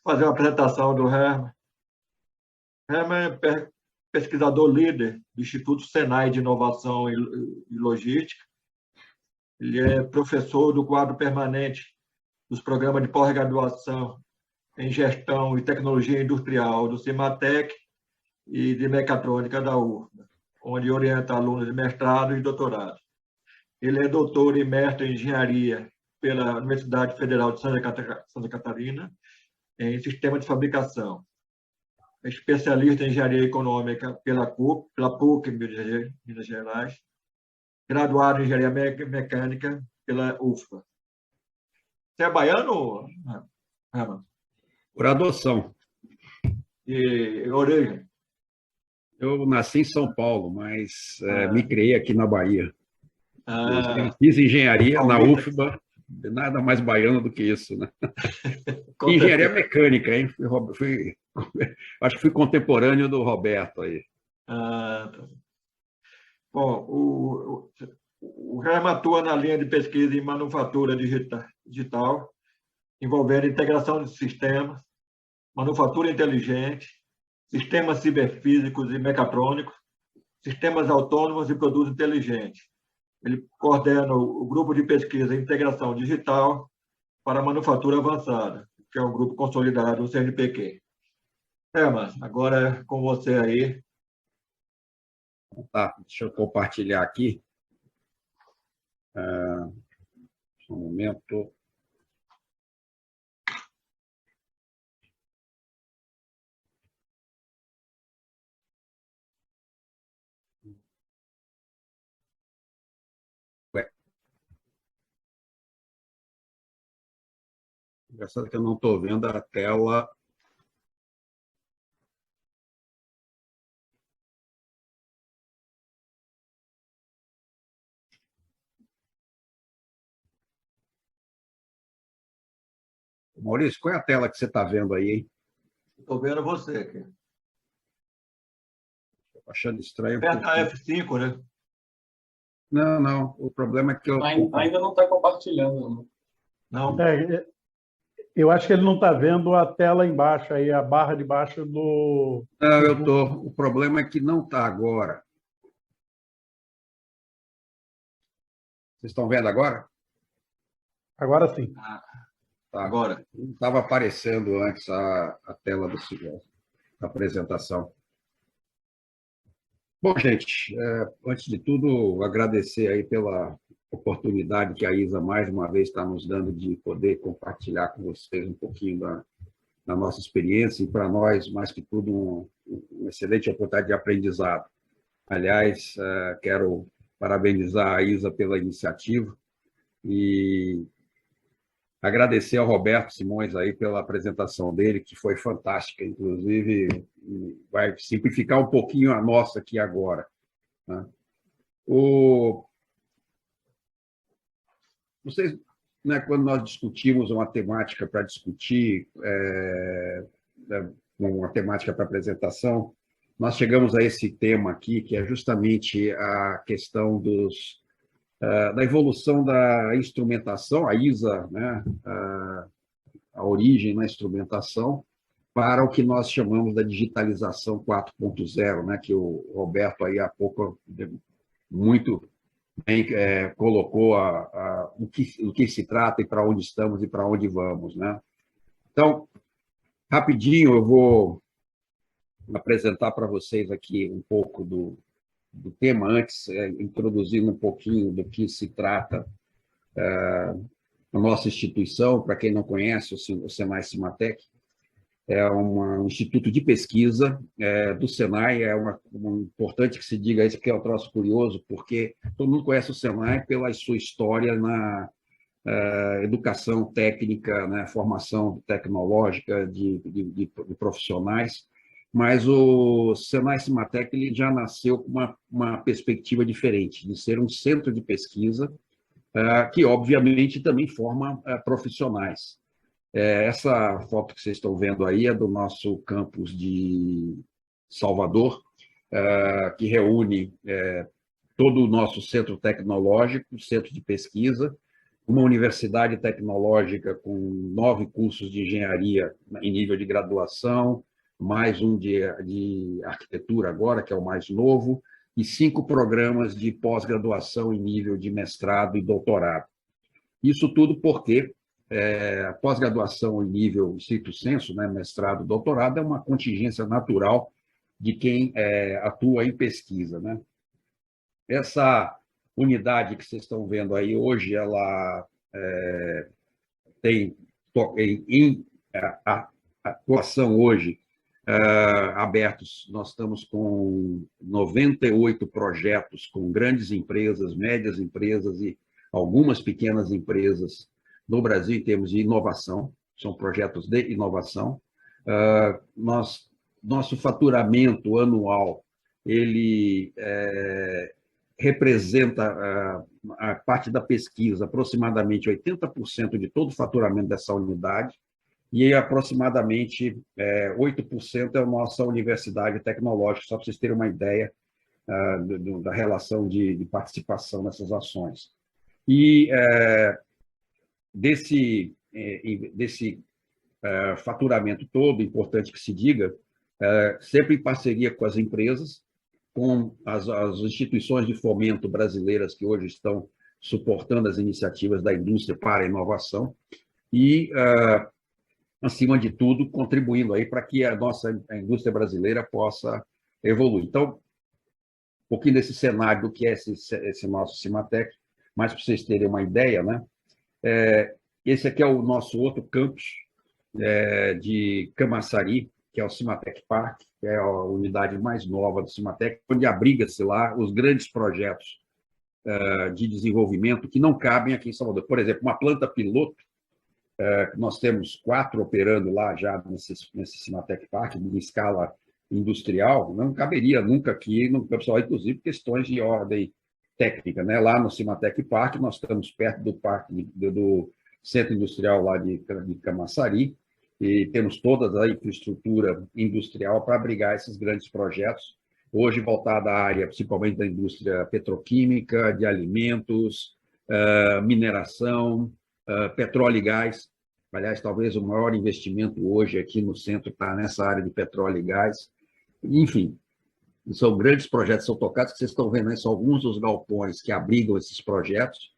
Fazer uma apresentação do Herman. Herman é pesquisador líder do Instituto Senai de Inovação e Logística. Ele é professor do quadro permanente dos programas de pós-graduação em Gestão e Tecnologia Industrial do CIMATEC e de Mecatrônica da UFBA, onde orienta alunos de mestrado e doutorado. Ele é doutor e mestre em Engenharia pela Universidade Federal de Santa Catarina, em Sistema de Fabricação. É especialista em Engenharia Econômica pela PUC, Minas Gerais. Graduado em Engenharia Mecânica pela UFBA. Você é baiano, Herman? Por adoção. E origem? Eu nasci em São Paulo, mas me criei aqui na Bahia. Fiz engenharia na UFBA, nada mais baiano do que isso, né? Engenharia mecânica, hein? Acho que fui contemporâneo do Roberto aí. Bom, o Herman atua na linha de pesquisa em manufatura digital, envolvendo integração de sistemas, manufatura inteligente, sistemas ciberfísicos e mecatrônicos, sistemas autônomos e produtos inteligentes. Ele coordena o grupo de pesquisa em integração digital para a manufatura avançada, que é um grupo consolidado do CNPq. Herman, agora é com você aí. Tá, deixa eu compartilhar aqui. Um momento. Engraçado que eu não estou vendo a tela. Maurício, qual é a tela que você está vendo aí, hein? Estou vendo você aqui. Estou achando estranho. Aperta a F5, né? Não. O problema é que eu... Ainda não está compartilhando. Não. Eu acho que ele não está vendo a tela embaixo, aí, a barra de baixo do... Não, eu estou. O problema é que não está agora. Vocês estão vendo agora? Agora sim. Tá. Agora. Não estava aparecendo antes a tela da apresentação. Bom, gente, antes de tudo, agradecer aí pela oportunidade que a Isa, mais uma vez, está nos dando de poder compartilhar com vocês um pouquinho da nossa experiência e, para nós, mais que tudo, uma excelente oportunidade de aprendizado. Aliás, quero parabenizar a Isa pela iniciativa e agradecer ao Roberto Simões aí pela apresentação dele, que foi fantástica, inclusive vai simplificar um pouquinho a nossa aqui agora, né? Vocês, né, quando nós discutimos uma temática para discutir, uma temática para apresentação, nós chegamos a esse tema aqui, que é justamente a questão da evolução da instrumentação, a ISA, né, a origem na instrumentação, para o que nós chamamos da digitalização 4.0, né, que o Roberto aí há pouco muito bem colocou o que se trata e para onde estamos e para onde vamos, né? Então, rapidinho, eu vou apresentar para vocês aqui um pouco do tema, antes, introduzindo um pouquinho do que se trata a nossa instituição. Para quem não conhece, o Senai Cimatec é um instituto de pesquisa do Senai. É importante que se diga isso, porque é um troço curioso, porque todo mundo conhece o Senai pela sua história na educação técnica, né, formação tecnológica de profissionais, mas o Senai Cimatec ele já nasceu com uma perspectiva diferente, de ser um centro de pesquisa que, obviamente, também forma profissionais. Essa foto que vocês estão vendo aí é do nosso campus de Salvador, que reúne todo o nosso centro tecnológico, centro de pesquisa, uma universidade tecnológica com 9 cursos de engenharia em nível de graduação, mais um de arquitetura agora, que é o mais novo, e 5 programas de pós-graduação em nível de mestrado e doutorado. Isso tudo porque a pós-graduação em nível stricto sensu, né, mestrado e doutorado, é uma contingência natural de quem atua em pesquisa, né? Essa unidade que vocês estão vendo aí hoje, ela tem em atuação hoje abertos, nós estamos com 98 projetos com grandes empresas, médias empresas e algumas pequenas empresas no Brasil em termos de inovação, são projetos de inovação. Nosso faturamento anual, ele representa a parte da pesquisa, aproximadamente 80% de todo o faturamento dessa unidade, e aproximadamente 8% é a nossa universidade tecnológica, só para vocês terem uma ideia da relação de participação nessas ações. E desse faturamento todo, importante que se diga, sempre em parceria com as empresas, com as instituições de fomento brasileiras que hoje estão suportando as iniciativas da indústria para a inovação e, acima de tudo, contribuindo aí para que a indústria brasileira possa evoluir. Então, um pouquinho desse cenário do que é esse nosso Cimatec, mas para vocês terem uma ideia, né? Esse aqui é o nosso outro campus de Camaçari, que é o Cimatec Park, que é a unidade mais nova do Cimatec, onde abriga-se lá os grandes projetos de desenvolvimento que não cabem aqui em Salvador. Por exemplo, uma planta piloto, nós temos 4 operando lá já nesse Cimatec Park, em escala industrial, não caberia nunca aqui no pessoal, inclusive questões de ordem técnica, né? Lá no Cimatec Park, nós estamos perto do parque do Centro Industrial lá de Camaçari, e temos toda a infraestrutura industrial para abrigar esses grandes projetos, hoje voltada à área, principalmente da indústria petroquímica, de alimentos, mineração, petróleo e gás. Aliás, talvez o maior investimento hoje aqui no centro está nessa área de petróleo e gás. Enfim, são grandes projetos que são tocados, que vocês estão vendo aí, são alguns dos galpões que abrigam esses projetos.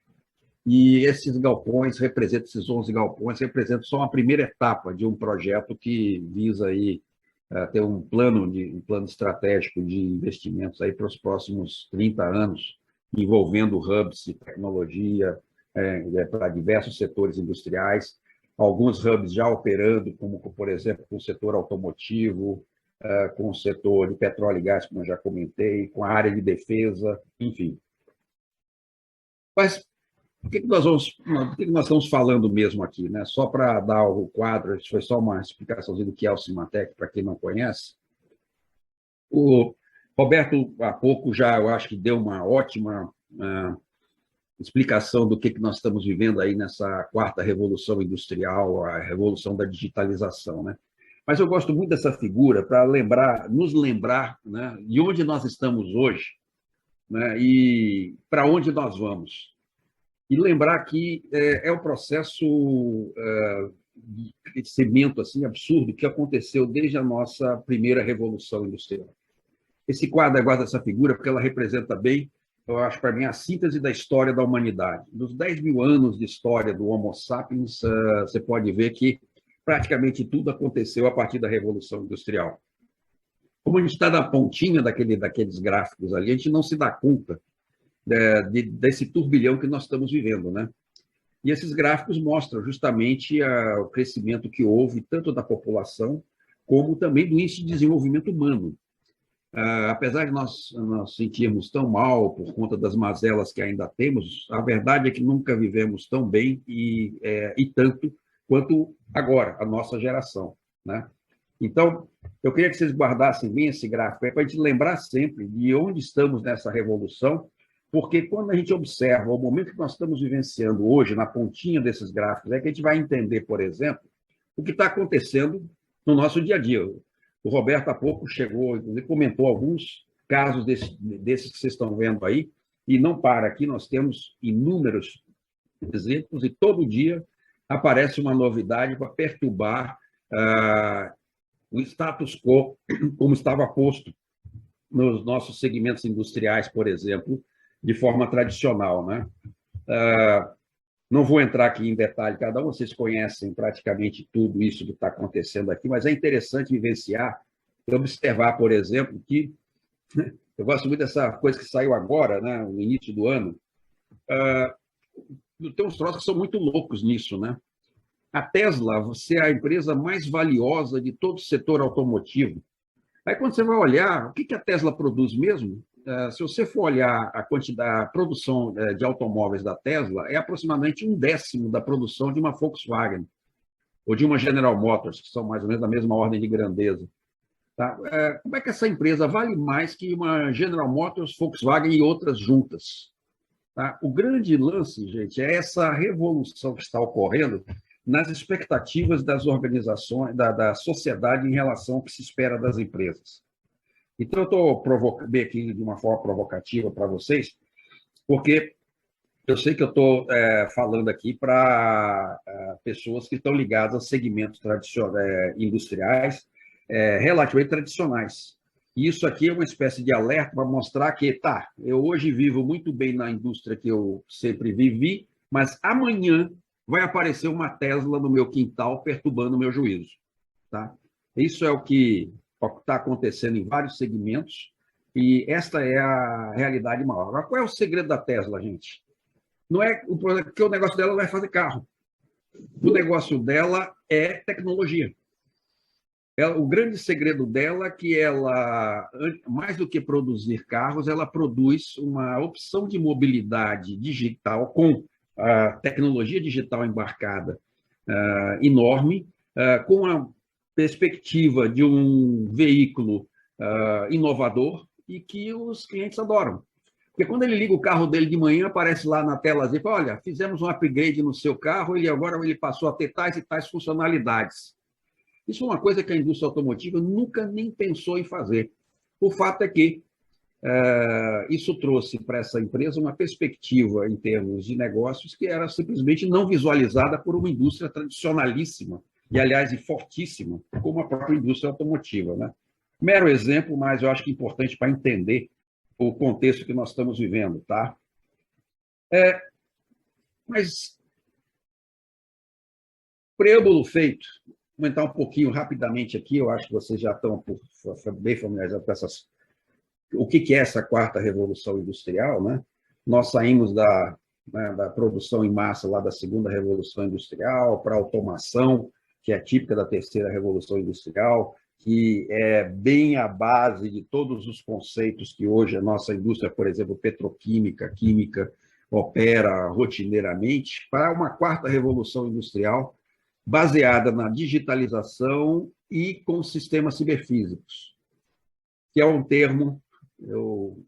E esses galpões representam, esses 11 galpões, representam só uma primeira etapa de um projeto que visa aí ter um plano estratégico de investimentos aí para os próximos 30 anos, envolvendo hubs de tecnologia para diversos setores industriais, alguns hubs já operando, como, por exemplo, com o setor automotivo, com o setor de petróleo e gás, como eu já comentei, com a área de defesa, enfim. Mas por que nós estamos falando mesmo aqui, né? Só para dar o quadro, isso foi só uma explicação do que é o Cimatec, para quem não conhece. O Roberto, há pouco, já eu acho que deu uma ótima explicação do que nós estamos vivendo aí nessa 4ª revolução industrial, a revolução da digitalização, né? Mas eu gosto muito dessa figura para nos lembrar, né, de onde nós estamos hoje, né, e para onde nós vamos. E lembrar que é um processo de crescimento assim, absurdo que aconteceu desde a nossa primeira revolução industrial. Esse quadro guarda essa figura porque ela representa bem, eu acho, para mim, a síntese da história da humanidade. Dos 10.000 anos de história do Homo sapiens, você pode ver que praticamente tudo aconteceu a partir da Revolução Industrial. Como a gente está na pontinha daqueles gráficos ali, a gente não se dá conta desse turbilhão que nós estamos vivendo, né? E esses gráficos mostram justamente o crescimento que houve, tanto da população, como também do índice de desenvolvimento humano. Apesar de nós sentirmos tão mal por conta das mazelas que ainda temos, a verdade é que nunca vivemos tão bem e tanto quanto agora, a nossa geração, né? Então, eu queria que vocês guardassem bem esse gráfico, para a gente lembrar sempre de onde estamos nessa revolução, porque quando a gente observa o momento que nós estamos vivenciando hoje, na pontinha desses gráficos, é que a gente vai entender, por exemplo, o que está acontecendo no nosso dia a dia. O Roberto, há pouco, chegou, inclusive, comentou alguns casos desses que vocês estão vendo aí, e não para aqui, nós temos inúmeros exemplos, e todo dia aparece uma novidade para perturbar o status quo, como estava posto nos nossos segmentos industriais, por exemplo, de forma tradicional, né? Não vou entrar aqui em detalhe, cada um, vocês conhecem praticamente tudo isso que está acontecendo aqui, mas é interessante vivenciar e observar, por exemplo, que eu gosto muito dessa coisa que saiu agora, né, no início do ano. Tem uns troços que são muito loucos nisso, né? A Tesla, você é a empresa mais valiosa de todo o setor automotivo. Aí, quando você vai olhar, o que a Tesla produz mesmo? Se você for olhar a quantidade, a produção de automóveis da Tesla, é aproximadamente 1/10 da produção de uma Volkswagen ou de uma General Motors, que são mais ou menos da mesma ordem de grandeza. Tá? Como é que essa empresa vale mais que uma General Motors, Volkswagen e outras juntas? Tá? O grande lance, gente, é essa revolução que está ocorrendo nas expectativas das organizações, da sociedade em relação ao que se espera das empresas. Então, eu estou provocando aqui de uma forma provocativa para vocês, porque eu sei que eu estou falando aqui para pessoas que estão ligadas a segmentos industriais relativamente tradicionais. E isso aqui é uma espécie de alerta para mostrar que, eu hoje vivo muito bem na indústria que eu sempre vivi, mas amanhã vai aparecer uma Tesla no meu quintal perturbando o meu juízo. Tá? Isso é o que está acontecendo em vários segmentos, e esta é a realidade maior. Agora, qual é o segredo da Tesla, gente? Não é porque o negócio dela não é fazer carro. O negócio dela é tecnologia. O grande segredo dela é que ela, mais do que produzir carros, ela produz uma opção de mobilidade digital com a tecnologia digital embarcada enorme, com a perspectiva de um veículo inovador e que os clientes adoram. Porque quando ele liga o carro dele de manhã, aparece lá na tela assim, olha, fizemos um upgrade no seu carro e agora ele passou a ter tais e tais funcionalidades. Isso é uma coisa que a indústria automotiva nunca nem pensou em fazer. O fato é que isso trouxe para essa empresa uma perspectiva em termos de negócios que era simplesmente não visualizada por uma indústria tradicionalíssima, e, aliás, fortíssima, como a própria indústria automotiva. Né? Mero exemplo, mas eu acho que é importante para entender o contexto que nós estamos vivendo. Tá? Mas, preâmbulo feito, vou entrar um pouquinho rapidamente aqui, eu acho que vocês já estão bem familiarizados com essas. O que é essa quarta revolução industrial? Né? Nós saímos da produção em massa lá da segunda revolução industrial para a automação, que é típica da terceira revolução industrial, que é bem a base de todos os conceitos que hoje a nossa indústria, por exemplo, petroquímica, química, opera rotineiramente, para uma quarta revolução industrial baseada na digitalização e com sistemas ciberfísicos, que é um termo,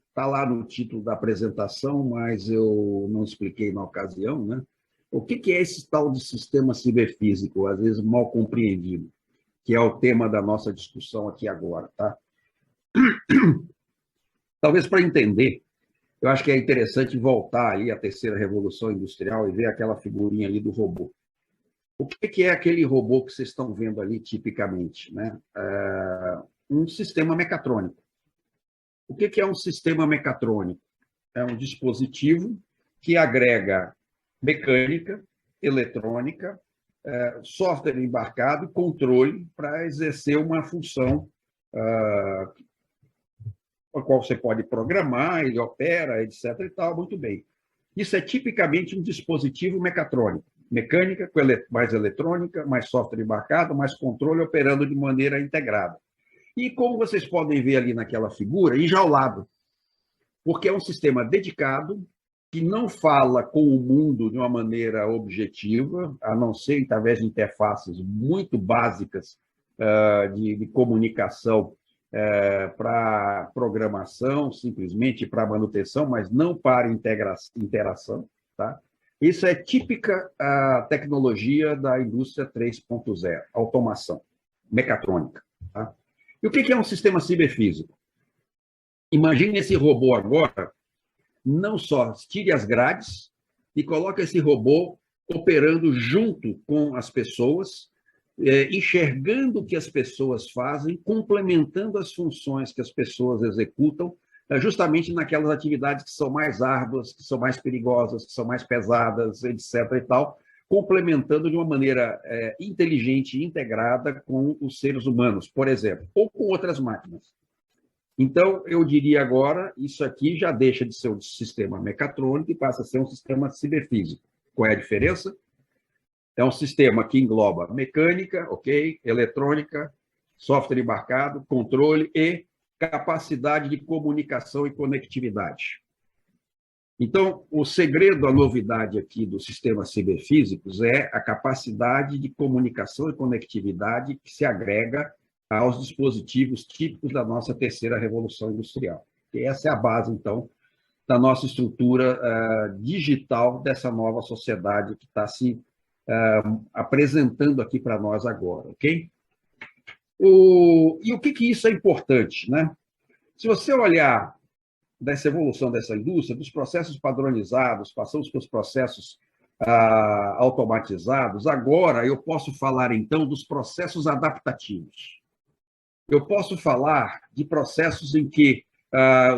está lá no título da apresentação, mas eu não expliquei na ocasião, né? O que é esse tal de sistema ciberfísico, às vezes mal compreendido, que é o tema da nossa discussão aqui agora, tá? Talvez para entender, eu acho que é interessante voltar aí à terceira revolução industrial e ver aquela figurinha ali do robô. O que é aquele robô que vocês estão vendo ali tipicamente, né? Um sistema mecatrônico. O que é um sistema mecatrônico? É um dispositivo que agrega mecânica, eletrônica, software embarcado e controle para exercer uma função a qual você pode programar, ele opera, etc. e tal, muito bem. Isso é tipicamente um dispositivo mecatrônico. Mecânica, mais eletrônica, mais software embarcado, mais controle operando de maneira integrada. E como vocês podem ver ali naquela figura, enjaulado, porque é um sistema dedicado, que não fala com o mundo de uma maneira objetiva, a não ser através de interfaces muito básicas de comunicação para programação, simplesmente para manutenção, mas não para interação. Tá? Isso é típica tecnologia da indústria 3.0, automação, mecatrônica. Tá? E o que é um sistema ciberfísico? Imagine esse robô agora, não só tire as grades e coloca esse robô operando junto com as pessoas, enxergando o que as pessoas fazem, complementando as funções que as pessoas executam, justamente naquelas atividades que são mais árduas, que são mais perigosas, que são mais pesadas, etc. e tal, complementando de uma maneira inteligente e integrada com os seres humanos, por exemplo, ou com outras máquinas. Então, eu diria agora, isso aqui já deixa de ser um sistema mecatrônico e passa a ser um sistema ciberfísico. Qual é a diferença? É um sistema que engloba mecânica, ok, eletrônica, software embarcado, controle e capacidade de comunicação e conectividade. Então, o segredo, a novidade aqui dos sistemas ciberfísicos é a capacidade de comunicação e conectividade que se agrega aos dispositivos típicos da nossa terceira revolução industrial. E essa é a base, então, da nossa estrutura digital dessa nova sociedade que está se apresentando aqui para nós agora, ok? E o que isso é importante, né? Se você olhar dessa evolução dessa indústria, dos processos padronizados, passamos para os processos automatizados, agora eu posso falar, então, dos processos adaptativos. Eu posso falar de processos em que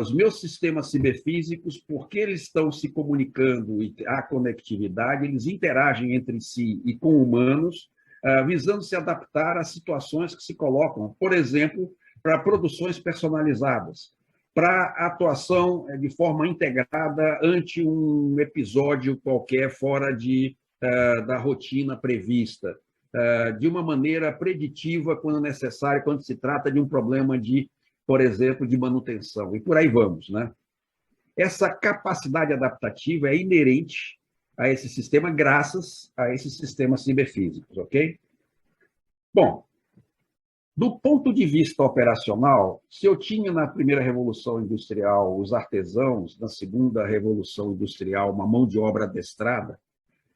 os meus sistemas ciberfísicos, porque eles estão se comunicando e há conectividade, eles interagem entre si e com humanos, visando se adaptar às situações que se colocam, por exemplo, para produções personalizadas, para atuação de forma integrada ante um episódio qualquer fora da rotina prevista, de uma maneira preditiva quando necessário, quando se trata de um problema por exemplo, de manutenção, e por aí vamos, né? Essa capacidade adaptativa é inerente a esse sistema, graças a esses sistemas ciberfísicos, ok? Bom, do ponto de vista operacional, se eu tinha na primeira revolução industrial os artesãos, na segunda revolução industrial uma mão de obra adestrada,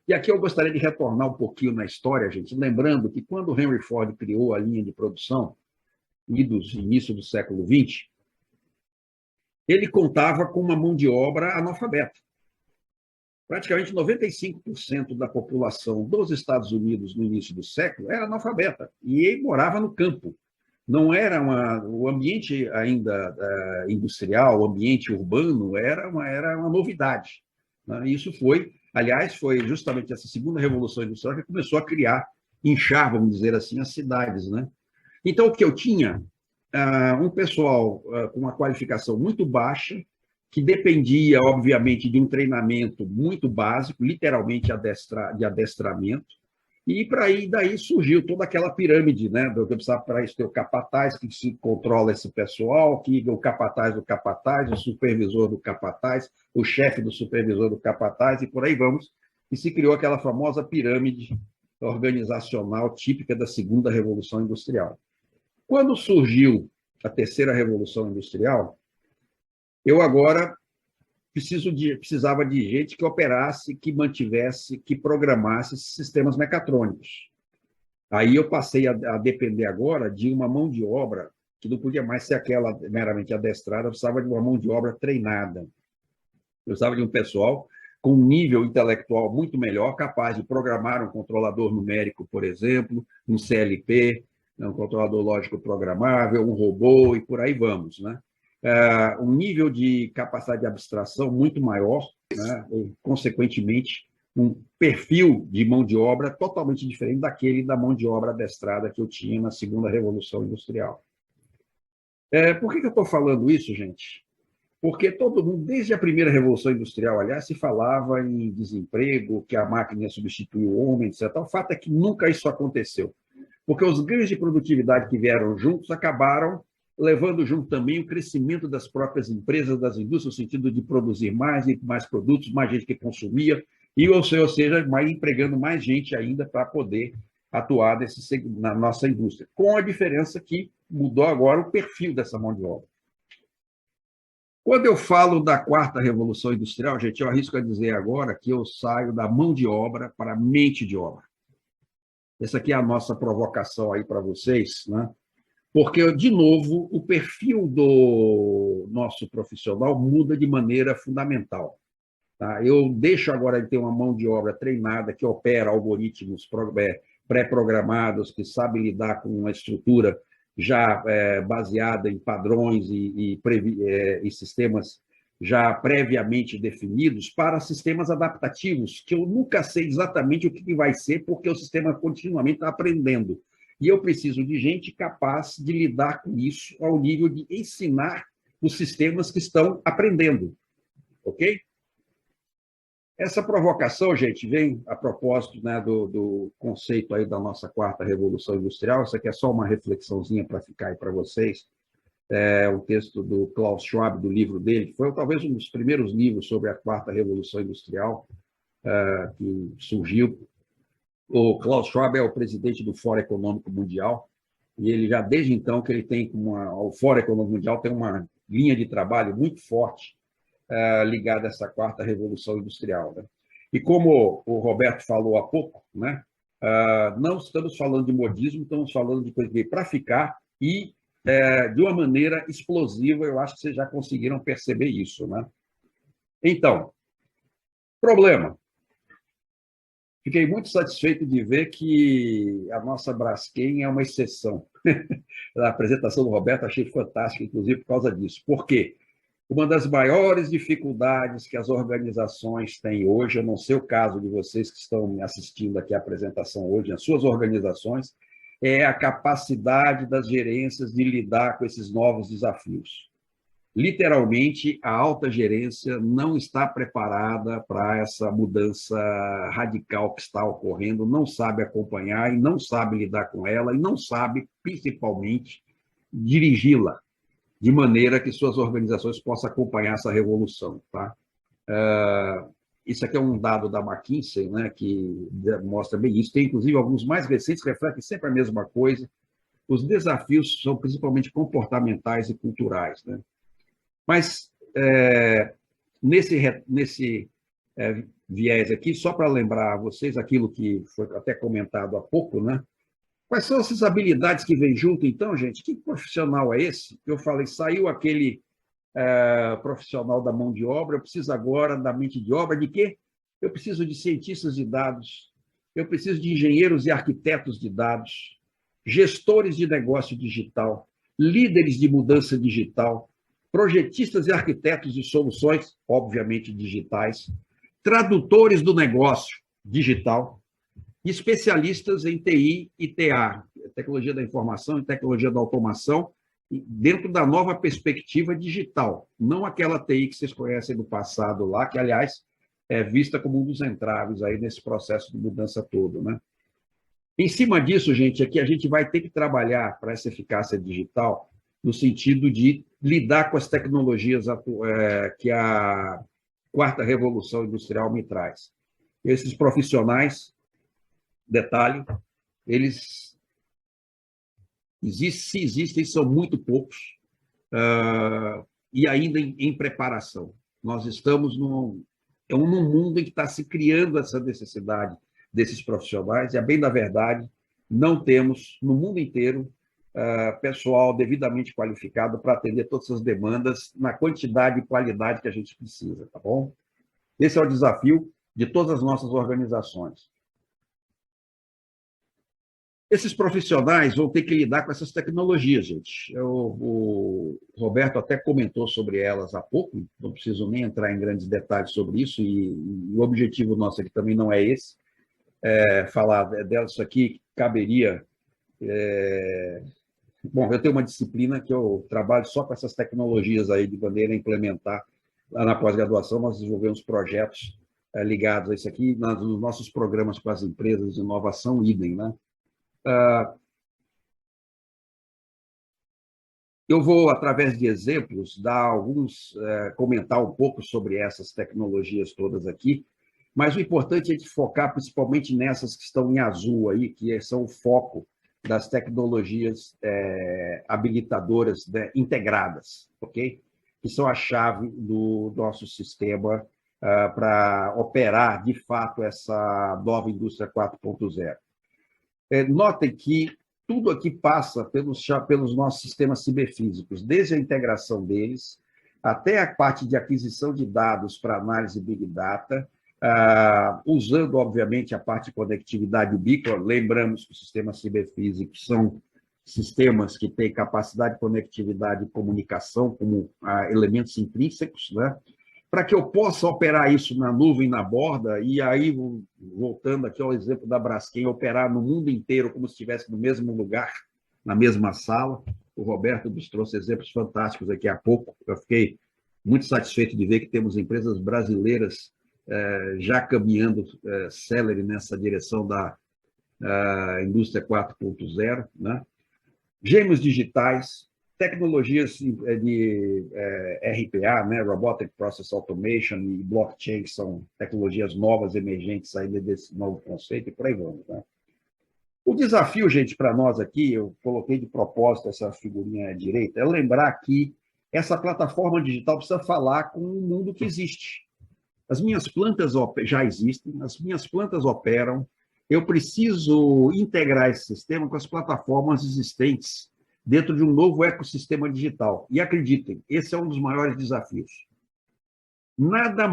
e aqui eu gostaria de retornar um pouquinho na história, gente, lembrando que quando Henry Ford criou a linha de produção, início do século XX, ele contava com uma mão de obra analfabeta. Praticamente 95% da população dos Estados Unidos no início do século era analfabeta e morava no campo. Não era o ambiente ainda industrial, o ambiente urbano era uma novidade. Né? Isso aliás, foi justamente essa segunda revolução industrial que começou a inchar, vamos dizer assim, as cidades, né? Então, o que eu tinha? Um pessoal com uma qualificação muito baixa, que dependia, obviamente, de um treinamento muito básico, literalmente de adestramento, e daí surgiu toda aquela pirâmide, né? Do que precisava para isso ter o capataz, que se controla esse pessoal, que o capataz do capataz, o supervisor do capataz, o chefe do supervisor do capataz, e por aí vamos, e se criou aquela famosa pirâmide organizacional típica da segunda revolução industrial. Quando surgiu a terceira revolução industrial, eu agora precisava de gente que operasse, que mantivesse, que programasse esses sistemas mecatrônicos. Aí eu passei a depender agora de uma mão de obra que não podia mais ser aquela meramente adestrada, eu precisava de uma mão de obra treinada. Eu precisava de um pessoal com um nível intelectual muito melhor, capaz de programar um controlador numérico, por exemplo, um CLP, um controlador lógico programável, um robô, e por aí vamos, né? Um nível de capacidade de abstração muito maior, né? E, consequentemente, um perfil de mão de obra totalmente diferente daquele da mão de obra adestrada que eu tinha na segunda revolução industrial. Por que eu estou falando isso, gente? Porque todo mundo, desde a primeira revolução industrial, aliás, se falava em desemprego, que a máquina ia substituir o homem, etc. O fato é que nunca isso aconteceu. Porque os ganhos de produtividade que vieram juntos acabaram levando junto também o crescimento das próprias empresas, das indústrias, no sentido de produzir mais e mais produtos, mais gente que consumia, ou seja, empregando mais gente ainda para poder atuar na nossa indústria. Com a diferença que mudou agora o perfil dessa mão de obra. Quando eu falo da quarta revolução industrial, gente, eu arrisco a dizer agora que eu saio da mão de obra para a mente de obra. Essa aqui é a nossa provocação aí para vocês, né? Porque, de novo, o perfil do nosso profissional muda de maneira fundamental. Tá? Eu deixo agora de ter uma mão de obra treinada que opera algoritmos pré-programados, que sabe lidar com uma estrutura já baseada em padrões e sistemas já previamente definidos para sistemas adaptativos, que eu nunca sei exatamente o que vai ser, porque o sistema continuamente está aprendendo. E eu preciso de gente capaz de lidar com isso ao nível de ensinar os sistemas que estão aprendendo. Ok? Essa provocação, gente, vem a propósito, né, do conceito aí da nossa quarta revolução industrial. Isso aqui é só uma reflexãozinha para ficar aí para vocês. É um texto do Klaus Schwab, do livro dele, que foi talvez um dos primeiros livros sobre a quarta revolução industrial que surgiu. O Klaus Schwab é o presidente do Fórum Econômico Mundial, e ele já, desde então, que ele tem o Fórum Econômico Mundial tem uma linha de trabalho muito forte ligada a essa quarta revolução industrial. Né? E como o Roberto falou há pouco, né, não estamos falando de modismo, estamos falando de coisa que veio para ficar e de uma maneira explosiva. Eu acho que vocês já conseguiram perceber isso. Né? Então, problema. Fiquei muito satisfeito de ver que a nossa Braskem é uma exceção. A apresentação do Roberto achei fantástica, inclusive por causa disso. Por quê? Uma das maiores dificuldades que as organizações têm hoje, eu não sei o caso de vocês que estão assistindo aqui à apresentação hoje, nas suas organizações, é a capacidade das gerências de lidar com esses novos desafios. Literalmente, a alta gerência não está preparada para essa mudança radical que está ocorrendo, não sabe acompanhar e não sabe lidar com ela e não sabe, principalmente, dirigi-la de maneira que suas organizações possam acompanhar essa revolução. Tá? Isso aqui é um dado da McKinsey, né, que mostra bem isso. Tem, inclusive, alguns mais recentes que refletem sempre a mesma coisa. Os desafios são principalmente comportamentais e culturais. Né? Mas, nesse viés aqui, só para lembrar a vocês aquilo que foi até comentado há pouco, né? Quais são essas habilidades que vêm junto, então, gente? Que profissional é esse? Eu falei, saiu aquele profissional da mão de obra, eu preciso agora da mente de obra de quê? Eu preciso de cientistas de dados, eu preciso de engenheiros e arquitetos de dados, gestores de negócio digital, líderes de mudança digital, projetistas e arquitetos de soluções, obviamente digitais, tradutores do negócio digital, especialistas em TI e TA, tecnologia da informação e tecnologia da automação, dentro da nova perspectiva digital, não aquela TI que vocês conhecem do passado lá, que, aliás, é vista como um dos entraves aí nesse processo de mudança todo. Né? Em cima disso, gente, aqui a gente vai ter que trabalhar para essa eficácia digital no sentido de lidar com as tecnologias que a quarta revolução industrial me traz. Esses profissionais, detalhe, eles se existem, são muito poucos, e ainda em preparação. Nós estamos num mundo em que está se criando essa necessidade desses profissionais, e, a bem da verdade, não temos, no mundo inteiro, pessoal devidamente qualificado para atender todas essas demandas na quantidade e qualidade que a gente precisa, tá bom? Esse é o desafio de todas as nossas organizações. Esses profissionais vão ter que lidar com essas tecnologias, gente. O Roberto até comentou sobre elas há pouco, não preciso nem entrar em grandes detalhes sobre isso, e o objetivo nosso aqui também não é esse, falar delas. Isso aqui caberia... Bom, eu tenho uma disciplina que eu trabalho só com essas tecnologias aí de maneira a implementar. Lá na pós-graduação, nós desenvolvemos projetos ligados a isso aqui, nos nossos programas com as empresas de inovação, idem, né? Eu vou, através de exemplos, comentar um pouco sobre essas tecnologias todas aqui, mas o importante é de focar principalmente nessas que estão em azul aí, que são o foco das tecnologias habilitadoras, né, integradas, ok? Que são a chave do nosso sistema para operar, de fato, essa nova indústria 4.0. Notem que tudo aqui passa pelos nossos sistemas ciberfísicos, desde a integração deles, até a parte de aquisição de dados para análise Big Data, usando, obviamente, a parte de conectividade ubíqua. Lembramos que os sistemas ciberfísicos são sistemas que têm capacidade de conectividade e comunicação como elementos intrínsecos, né? Para que eu possa operar isso na nuvem, na borda, e aí, voltando aqui ao exemplo da Braskem, operar no mundo inteiro como se estivesse no mesmo lugar, na mesma sala. O Roberto nos trouxe exemplos fantásticos aqui há pouco. Eu fiquei muito satisfeito de ver que temos empresas brasileiras já caminhando célere nessa direção da indústria 4.0, né? Gêmeos digitais, tecnologias de RPA, né? Robotic Process Automation e blockchain, que são tecnologias novas, emergentes, saindo desse novo conceito, e por aí vamos, né? O desafio, gente, para nós aqui, eu coloquei de propósito essa figurinha à direita, é lembrar que essa plataforma digital precisa falar com o mundo que existe. As minhas plantas já existem, as minhas plantas operam, eu preciso integrar esse sistema com as plataformas existentes dentro de um novo ecossistema digital. E acreditem, esse é um dos maiores desafios. Nada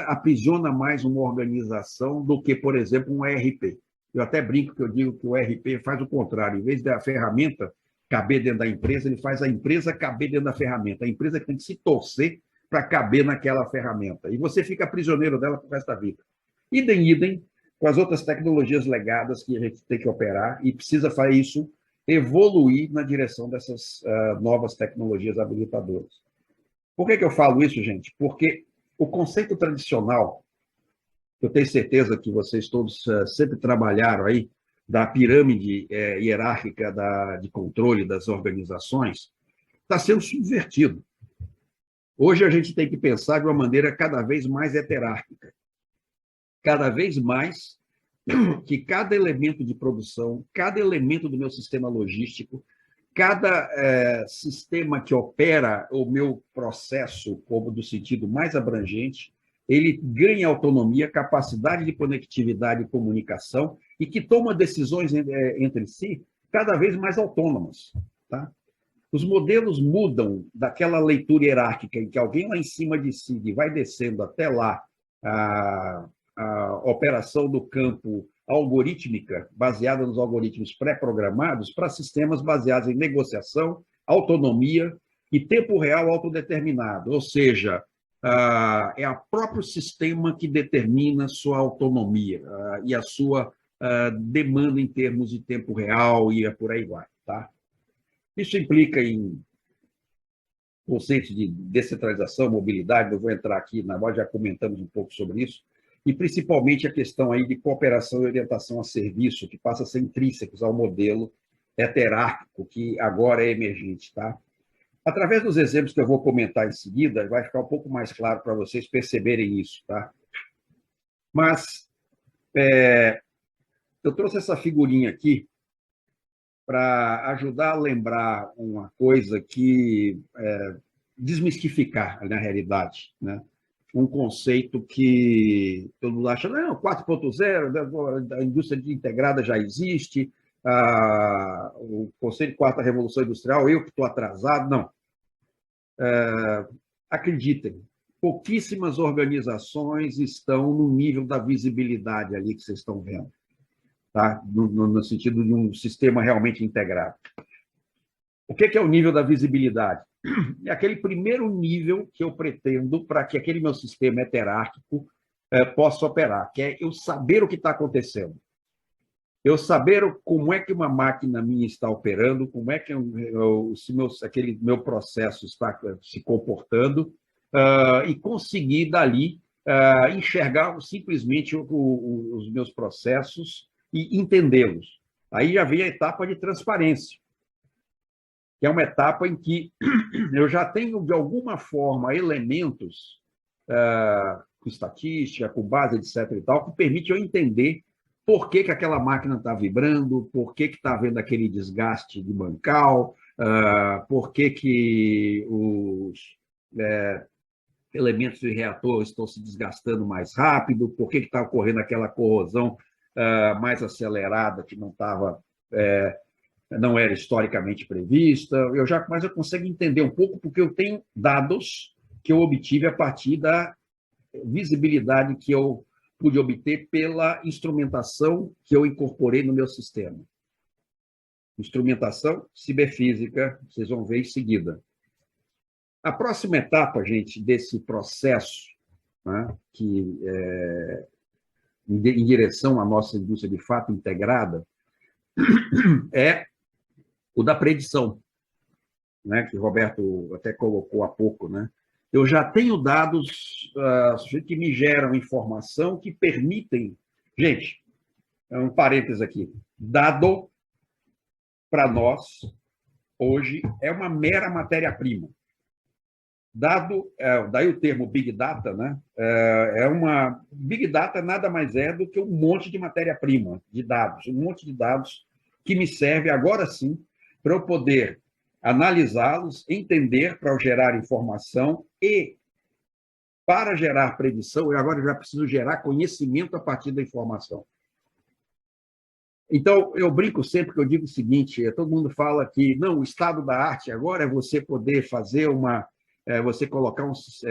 aprisiona mais uma organização do que, por exemplo, um ERP. Eu até brinco que eu digo que o ERP faz o contrário. Em vez da ferramenta caber dentro da empresa, ele faz a empresa caber dentro da ferramenta. A empresa tem que se torcer para caber naquela ferramenta. E você fica prisioneiro dela para o resto da vida. Idem com as outras tecnologias legadas que a gente tem que operar e precisa fazer isso evoluir na direção dessas novas tecnologias habilitadoras. Por que eu falo isso, gente? Porque o conceito tradicional, eu tenho certeza que vocês todos sempre trabalharam aí, da pirâmide hierárquica de controle das organizações, está sendo subvertido. Hoje a gente tem que pensar de uma maneira cada vez mais heterárquica. Cada vez mais que cada elemento de produção, cada elemento do meu sistema logístico, cada sistema que opera o meu processo, como do sentido mais abrangente, ele ganha autonomia, capacidade de conectividade e comunicação, e que toma decisões entre si cada vez mais autônomas. Tá? Os modelos mudam daquela leitura hierárquica em que alguém lá em cima decide e vai descendo até lá a operação do campo algorítmica, baseada nos algoritmos pré-programados, para sistemas baseados em negociação, autonomia e tempo real autodeterminado. Ou seja, é o próprio sistema que determina sua autonomia e a sua demanda em termos de tempo real e por aí vai. Tá? Isso implica em conceitos de descentralização, mobilidade, não vou entrar aqui, nós já comentamos um pouco sobre isso, e principalmente a questão aí de cooperação e orientação a serviço, que passa a ser intrínsecos ao modelo heterárquico, que agora é emergente. Tá? Através dos exemplos que eu vou comentar em seguida, vai ficar um pouco mais claro para vocês perceberem isso. Tá? Mas eu trouxe essa figurinha aqui para ajudar a lembrar uma coisa que desmistificar, na realidade, né? Um conceito que todo mundo acha, não, 4.0, a indústria integrada já existe, o conceito de quarta revolução industrial, eu que estou atrasado, não. Acreditem, pouquíssimas organizações estão no nível da visibilidade ali que vocês estão vendo, tá? No sentido de um sistema realmente integrado. O que é o nível da visibilidade? É aquele primeiro nível que eu pretendo para que aquele meu sistema heterárquico possa operar, que é eu saber o que está acontecendo. Eu saber como é que uma máquina minha está operando, como é que aquele meu processo está se comportando, e conseguir, dali, enxergar simplesmente os meus processos e entendê-los. Aí já vem a etapa de transparência, que é uma etapa em que eu já tenho, de alguma forma, elementos com estatística, com base, etc. e tal, que permite eu entender por que aquela máquina está vibrando, por que está havendo aquele desgaste de bancal, por que os elementos de reator estão se desgastando mais rápido, por que está ocorrendo aquela corrosão mais acelerada que não estava não era historicamente prevista, mas eu consigo entender um pouco porque eu tenho dados que eu obtive a partir da visibilidade que eu pude obter pela instrumentação que eu incorporei no meu sistema. Instrumentação ciberfísica, vocês vão ver em seguida. A próxima etapa, gente, desse processo, né, que em direção à nossa indústria de fato integrada, é o da predição, né, que o Roberto até colocou há pouco, né? Eu já tenho dados que me geram informação que permitem... Gente, um parênteses aqui. Dado, para nós, hoje, é uma mera matéria-prima. Dado, daí o termo Big Data, né? Big Data nada mais é do que um monte de matéria-prima, de dados, um monte de dados que me serve, agora sim, para eu poder analisá-los, entender para eu gerar informação e, para gerar predição, eu agora já preciso gerar conhecimento a partir da informação. Então, eu brinco sempre que eu digo o seguinte, todo mundo fala que, não, o estado da arte agora é você poder fazer você colocar uns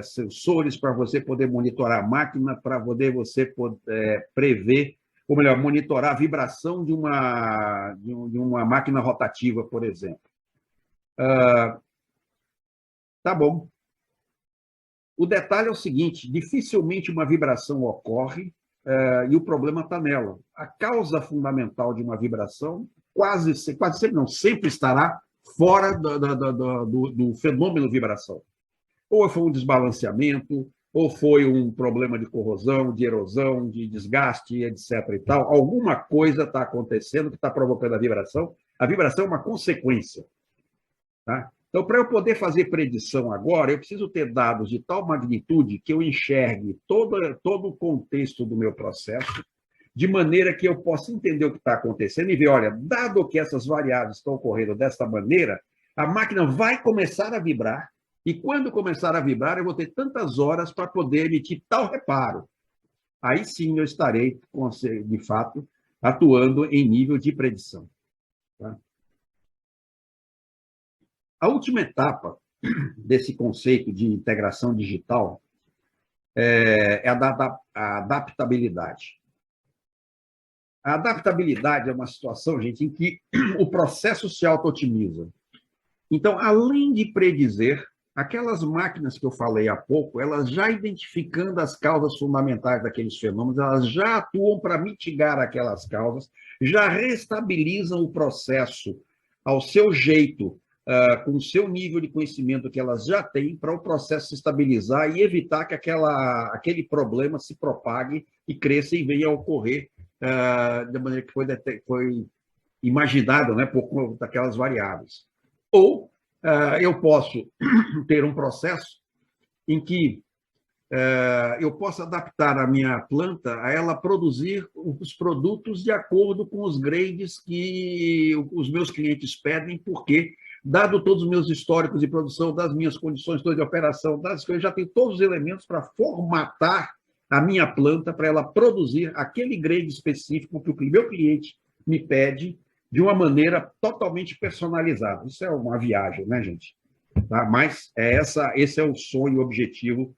sensores para você poder monitorar a máquina, para poder você poder prever, ou melhor, monitorar a vibração de uma máquina rotativa, por exemplo. Tá bom. O detalhe é o seguinte, dificilmente uma vibração ocorre e o problema está nela. A causa fundamental de uma vibração quase sempre, não, sempre estará fora do fenômeno vibração. Ou foi um desbalanceamento, ou foi um problema de corrosão, de erosão, de desgaste, etc. e tal. Alguma coisa está acontecendo que está provocando a vibração. A vibração é uma consequência. Tá? Então, para eu poder fazer predição agora, eu preciso ter dados de tal magnitude que eu enxergue todo o contexto do meu processo, de maneira que eu possa entender o que está acontecendo e ver, olha, dado que essas variáveis estão ocorrendo desta maneira, a máquina vai começar a vibrar, e quando começar a vibrar, eu vou ter tantas horas para poder emitir tal reparo. Aí sim eu estarei, de fato, atuando em nível de predição. Tá? A última etapa desse conceito de integração digital é a da adaptabilidade. A adaptabilidade é uma situação, gente, em que o processo se auto-otimiza. Então, além de predizer, aquelas máquinas que eu falei há pouco, elas já identificando as causas fundamentais daqueles fenômenos, elas já atuam para mitigar aquelas causas, já restabilizam o processo ao seu jeito, com o seu nível de conhecimento que elas já têm, para o processo se estabilizar e evitar que aquele problema se propague e cresça e venha a ocorrer da maneira que foi imaginado, né, por conta daquelas variáveis. Ou eu posso ter um processo em que eu posso adaptar a minha planta a ela produzir os produtos de acordo com os grades que os meus clientes pedem, porque, dado todos os meus históricos de produção, das minhas condições de operação, eu já tenho todos os elementos para formatar a minha planta para ela produzir aquele grade específico que o meu cliente me pede de uma maneira totalmente personalizada. Isso é uma viagem, né, gente? Tá? Mas esse é o sonho, o objetivo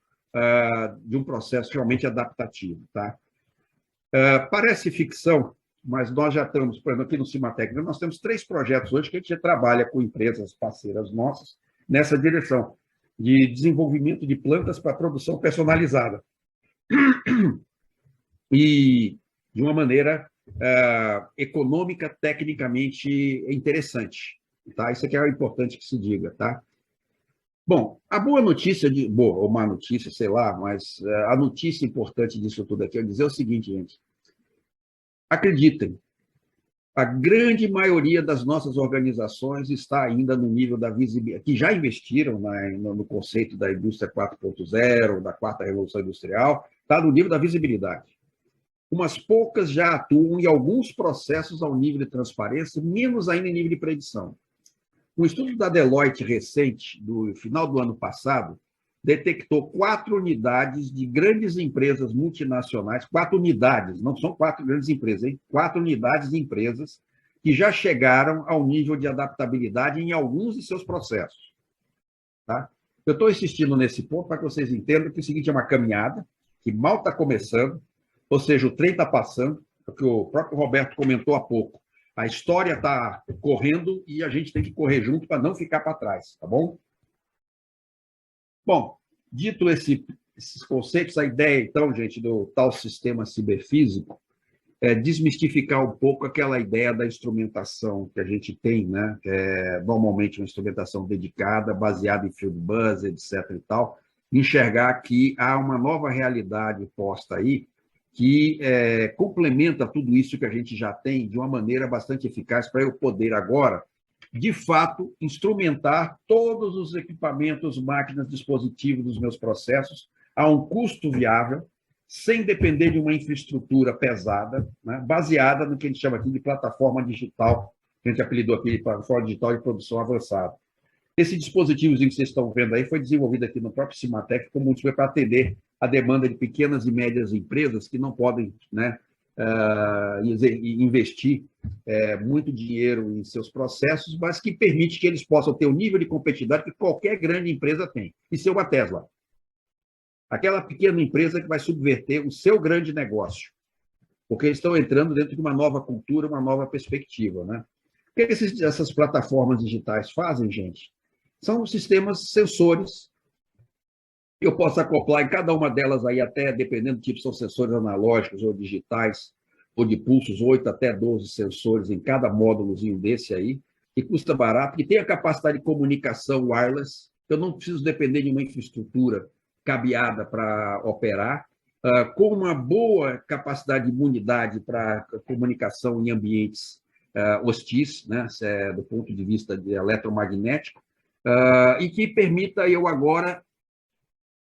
de um processo realmente adaptativo. Tá? Parece ficção, mas nós já estamos, por exemplo, aqui no Cimatec, nós temos 3 projetos hoje que a gente já trabalha com empresas parceiras nossas nessa direção, de desenvolvimento de plantas para produção personalizada. E de uma maneira econômica, tecnicamente interessante. Tá? Isso aqui é importante que se diga. Tá? Bom, a boa notícia, boa ou má notícia, sei lá, mas a notícia importante disso tudo aqui é dizer o seguinte, gente. Acreditem, a grande maioria das nossas organizações está ainda no nível da visibilidade, que já investiram no conceito da indústria 4.0, da 4ª Revolução Industrial, está no nível da visibilidade. Umas poucas já atuam em alguns processos ao nível de transparência, menos ainda em nível de predição. Um estudo da Deloitte recente, do final do ano passado, detectou 4 unidades de grandes empresas multinacionais, 4 unidades, não são 4 grandes empresas, hein? 4 unidades de empresas que que já chegaram ao nível de adaptabilidade em alguns de seus processos. Tá? Eu estou insistindo nesse ponto para que vocês entendam que o seguinte é uma caminhada, que mal está começando, ou seja, o trem está passando, o que o próprio Roberto comentou há pouco. A história está correndo e a gente tem que correr junto para não ficar para trás, tá bom? Bom, dito esses conceitos, a ideia, então, gente, do tal sistema ciberfísico é desmistificar um pouco aquela ideia da instrumentação que a gente tem, né? Que é normalmente uma instrumentação dedicada, baseada em field bus, etc. e tal, enxergar que há uma nova realidade posta aí que complementa tudo isso que a gente já tem de uma maneira bastante eficaz para eu poder agora, de fato, instrumentar todos os equipamentos, máquinas, dispositivos dos meus processos a um custo viável, sem depender de uma infraestrutura pesada, né, baseada no que a gente chama aqui de plataforma digital, que a gente apelidou aqui de plataforma digital de produção avançada. Esse dispositivozinho que vocês estão vendo aí foi desenvolvido aqui no próprio Cimatec como para atender a demanda de pequenas e médias empresas que não podem, né, investir muito dinheiro em seus processos, mas que permite que eles possam ter o nível de competitividade que qualquer grande empresa tem, e ser uma Tesla. Aquela pequena empresa que vai subverter o seu grande negócio, porque eles estão entrando dentro de uma nova cultura, uma nova perspectiva, né? O que essas plataformas digitais fazem, gente? São sistemas sensores. Eu posso acoplar em cada uma delas aí, até dependendo do tipo, são sensores analógicos ou digitais, ou de pulsos, 8 até 12 sensores em cada módulozinho desse aí, que custa barato, que tem a capacidade de comunicação wireless. Eu não preciso depender de uma infraestrutura cabeada para operar, com uma boa capacidade de imunidade para comunicação em ambientes hostis, né, do ponto de vista de eletromagnético, e que permita eu agora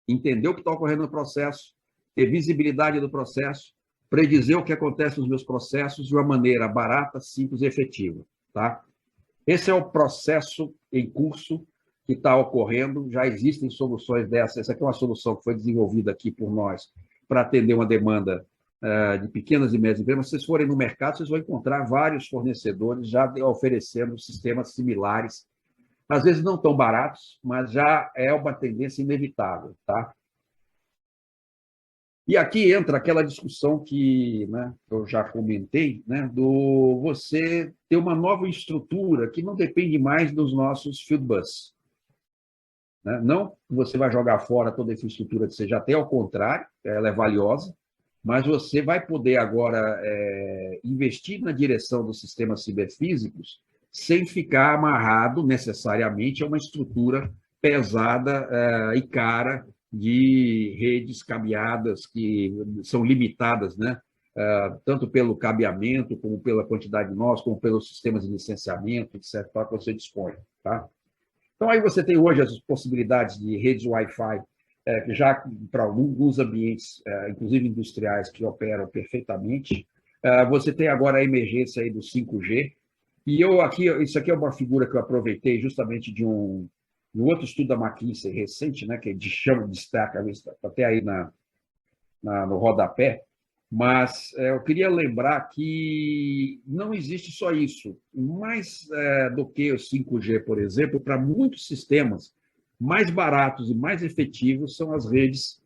entender o que está ocorrendo no processo, ter visibilidade do processo, predizer o que acontece nos meus processos de uma maneira barata, simples e efetiva. Tá? Esse é o processo em curso que está ocorrendo, já existem soluções dessas. Essa aqui é uma solução que foi desenvolvida aqui por nós para atender uma demanda de pequenas e médias empresas. Se vocês forem no mercado, vocês vão encontrar vários fornecedores já oferecendo sistemas similares, às vezes não tão baratos, mas já é uma tendência inevitável. Tá? E aqui entra aquela discussão que, né, eu já comentei, né, do você ter uma nova estrutura que não depende mais dos nossos field bus. Não que você vai jogar fora toda a infraestrutura que você já tem, ao contrário, ela é valiosa, mas você vai poder agora investir na direção dos sistemas ciberfísicos sem ficar amarrado necessariamente a uma estrutura pesada e cara de redes cabeadas que são limitadas, né? Tanto pelo cabeamento, como pela quantidade de nós, como pelos sistemas de licenciamento, etc., que você dispõe. Tá? Então, aí você tem hoje as possibilidades de redes Wi-Fi, que já para alguns ambientes, inclusive industriais, que operam perfeitamente. Você tem agora a emergência aí do 5G. E isso aqui é uma figura que eu aproveitei justamente de um outro estudo da McKinsey recente, né, que destaca, até aí no rodapé, mas eu queria lembrar que não existe só isso. Mais do que o 5G, por exemplo, para muitos sistemas, mais baratos e mais efetivos são as redes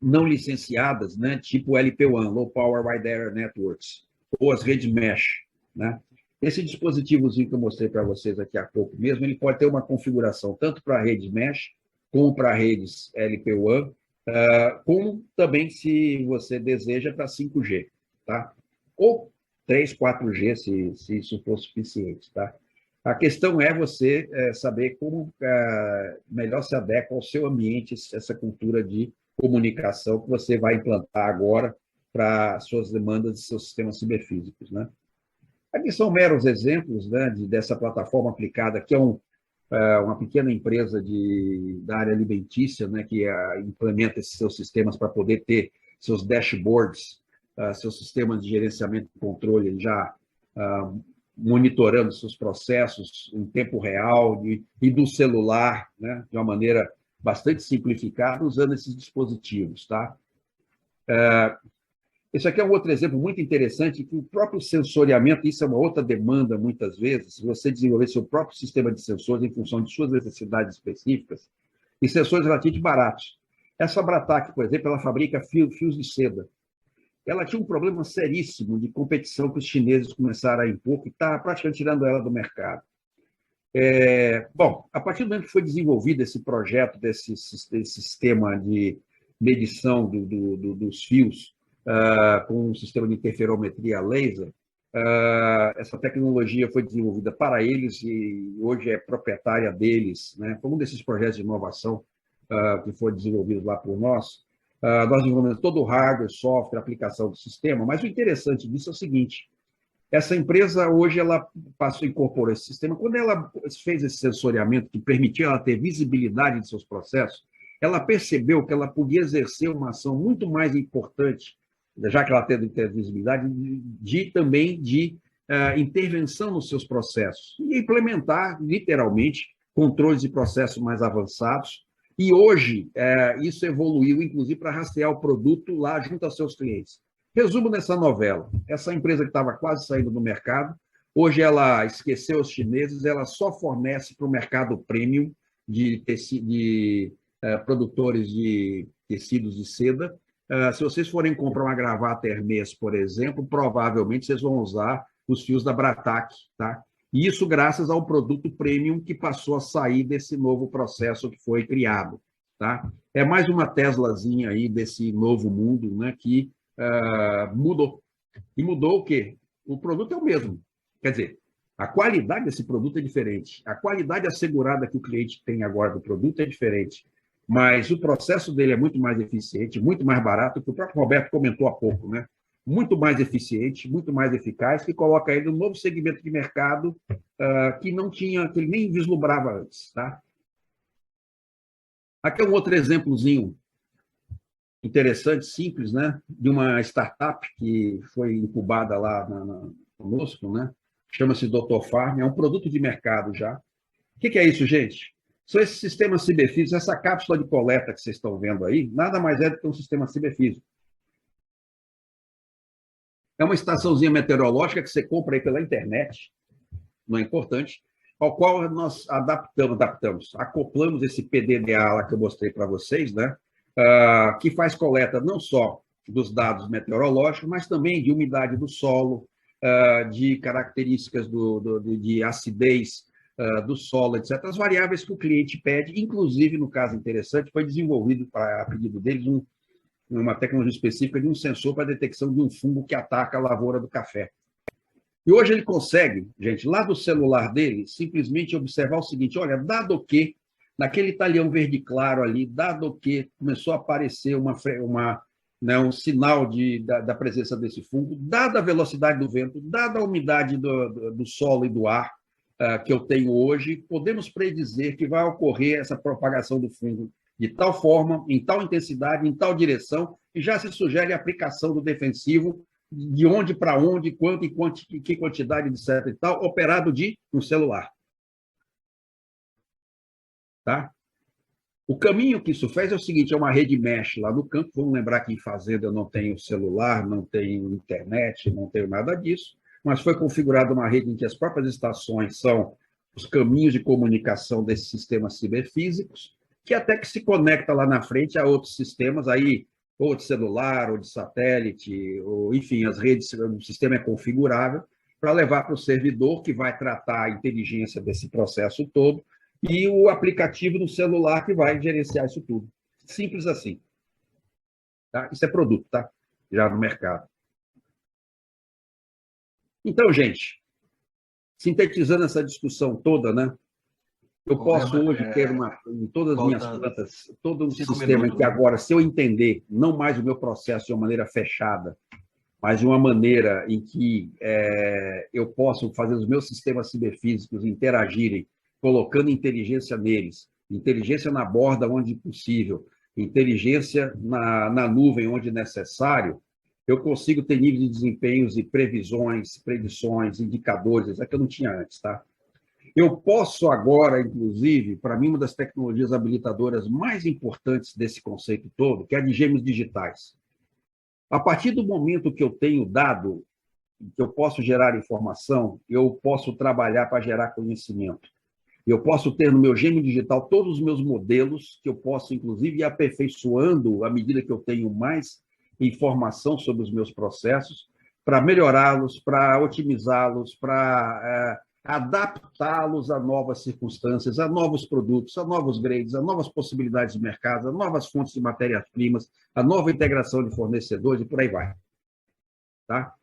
não licenciadas, né, tipo LPWAN, Low Power Wide Area Networks, ou as redes mesh. Né? Esse dispositivozinho que eu mostrei para vocês aqui há pouco mesmo, ele pode ter uma configuração tanto para redes mesh, como para redes LPWAN, como também, se você deseja, para 5G, tá? Ou 3, 4G, se isso for suficiente. Tá? A questão é você saber como melhor se adequa ao seu ambiente, essa cultura de comunicação que você vai implantar agora para suas demandas e seus sistemas ciberfísicos. Né? Aqui são meros exemplos, né, dessa plataforma aplicada, que é uma pequena empresa da área alimentícia, né, que implementa esses seus sistemas para poder ter seus dashboards, seus sistemas de gerenciamento e controle já monitorando seus processos em tempo real e do celular, né, de uma maneira bastante simplificada, usando esses dispositivos. Tá? Esse aqui é um outro exemplo muito interessante, que o próprio sensoriamento, isso é uma outra demanda, muitas vezes, se você desenvolver seu próprio sistema de sensores em função de suas necessidades específicas, e sensores relativamente baratos. Essa Bratac, por exemplo, ela fabrica fios de seda. Ela tinha um problema seríssimo de competição que os chineses começaram a impor, que está praticamente tirando ela do mercado. Bom, a partir do momento que foi desenvolvido esse projeto, desse sistema de medição dos fios, com um sistema de interferometria laser, essa tecnologia foi desenvolvida para eles e hoje é proprietária deles, né? Foi um desses projetos de inovação que foi desenvolvido lá por nós. Nós desenvolvemos todo o hardware, software, aplicação do sistema, mas o interessante disso é o seguinte: essa empresa hoje ela incorporou esse sistema. Quando ela fez esse sensoriamento que permitiu ela ter visibilidade de seus processos, ela percebeu que ela podia exercer uma ação muito mais importante, já que ela teve visibilidade, também de intervenção nos seus processos e implementar, literalmente, controles de processos mais avançados. E hoje, isso evoluiu, inclusive, para rastrear o produto lá junto aos seus clientes. Resumo dessa novela: essa empresa que estava quase saindo do mercado, hoje ela esqueceu os chineses, ela só fornece para o mercado premium de produtores de tecidos de seda. Se vocês forem comprar uma gravata Hermès, por exemplo, provavelmente vocês vão usar os fios da Bratac, tá? E isso graças ao produto premium que passou a sair desse novo processo que foi criado, tá? É mais uma Teslazinha aí desse novo mundo, né, que mudou. E mudou o quê? O produto é o mesmo. Quer dizer, a qualidade desse produto é diferente. A qualidade assegurada que o cliente tem agora do produto é diferente. Mas o processo dele é muito mais eficiente, muito mais barato, que o próprio Roberto comentou há pouco, né? Muito mais eficiente, muito mais eficaz, que coloca ele num novo segmento de mercado que não tinha, que ele nem vislumbrava antes, tá? Aqui é um outro exemplozinho interessante, simples, né? De uma startup que foi incubada lá conosco, né? Chama-se Dr. Farm, é um produto de mercado já. O que é isso, gente? São esses sistemas ciberfísicos, essa cápsula de coleta que vocês estão vendo aí, nada mais é do que um sistema ciberfísico. É uma estaçãozinha meteorológica que você compra aí pela internet, não é importante, ao qual nós acoplamos esse PDDA lá que eu mostrei para vocês, né? Que faz coleta não só dos dados meteorológicos, mas também de umidade do solo, de características de acidez do solo, etc. As variáveis que o cliente pede, inclusive, no caso interessante, foi desenvolvido, a pedido deles, uma tecnologia específica de um sensor para detecção de um fungo que ataca a lavoura do café. E hoje ele consegue, gente, lá do celular dele, simplesmente observar o seguinte: olha, dado que, naquele talhão verde claro ali, dado que começou a aparecer um sinal da presença desse fungo, dada a velocidade do vento, dada a umidade do solo e do ar que eu tenho hoje, podemos predizer que vai ocorrer essa propagação do fungo de tal forma, em tal intensidade, em tal direção, e já se sugere a aplicação do defensivo de onde para onde, quanto e que quantidade, etc. e tal, operado de um celular. Tá? O caminho que isso faz é o seguinte: é uma rede mesh lá no campo. Vamos lembrar que em fazenda eu não tenho celular, não tenho internet, não tenho nada disso, mas foi configurada uma rede em que as próprias estações são os caminhos de comunicação desses sistemas ciberfísicos, que até que se conecta lá na frente a outros sistemas, aí, ou de celular, ou de satélite, ou, enfim, as redes, o sistema é configurável para levar para o servidor, que vai tratar a inteligência desse processo todo, e o aplicativo no celular que vai gerenciar isso tudo. Simples assim. Tá? Isso é produto, tá? Já no mercado. Então, gente, sintetizando essa discussão toda, né? Eu posso hoje ter em todas as minhas plantas, todo um sistema em que agora, se eu entender não mais o meu processo de uma maneira fechada, mas de uma maneira em que eu posso fazer os meus sistemas ciberfísicos interagirem, colocando inteligência neles, inteligência na borda onde possível, inteligência na nuvem onde necessário, eu consigo ter níveis de desempenhos e previsões, predições, indicadores, é que eu não tinha antes, tá? Eu posso agora, inclusive, para mim, uma das tecnologias habilitadoras mais importantes desse conceito todo, que é a de gêmeos digitais. A partir do momento que eu tenho dado, que eu posso gerar informação, eu posso trabalhar para gerar conhecimento. Eu posso ter no meu gêmeo digital todos os meus modelos, que eu posso, inclusive, ir aperfeiçoando à medida que eu tenho mais informação sobre os meus processos, para melhorá-los, para otimizá-los, para adaptá-los a novas circunstâncias, a novos produtos, a novos grades, a novas possibilidades de mercado, a novas fontes de matérias-primas, a nova integração de fornecedores e por aí vai. Tá?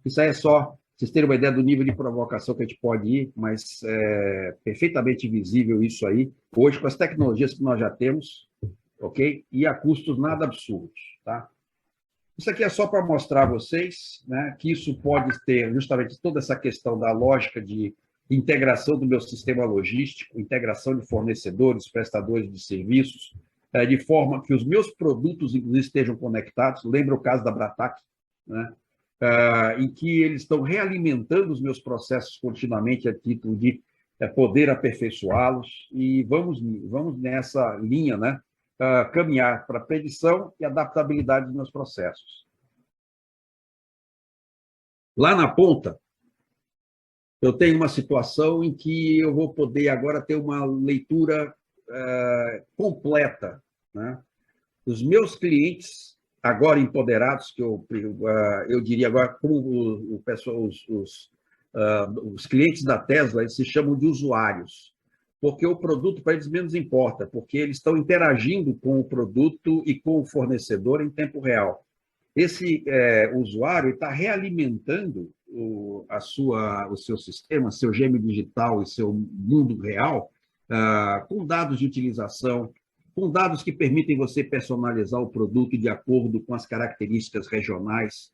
Isso aí é só vocês terem uma ideia do nível de provocação que a gente pode ir, mas é perfeitamente visível isso aí, hoje, com as tecnologias que nós já temos, ok? E a custos nada absurdos, tá? Isso aqui é só para mostrar a vocês, né, que isso pode ter justamente toda essa questão da lógica de integração do meu sistema logístico, integração de fornecedores, prestadores de serviços, de forma que os meus produtos, inclusive, estejam conectados. Lembra o caso da Bratac, né? Em que eles estão realimentando os meus processos continuamente a título de poder aperfeiçoá-los, e vamos nessa linha, né, caminhar para a predição e adaptabilidade dos meus processos. Lá na ponta, eu tenho uma situação em que eu vou poder agora ter uma leitura completa, né? Os meus clientes agora empoderados, que eu diria agora, como os clientes da Tesla, eles se chamam de usuários, porque o produto para eles menos importa, porque eles estão interagindo com o produto e com o fornecedor em tempo real. Esse usuário está realimentando o seu sistema, seu gêmeo digital e seu mundo real, com dados de utilização, com dados que permitem você personalizar o produto de acordo com as características regionais.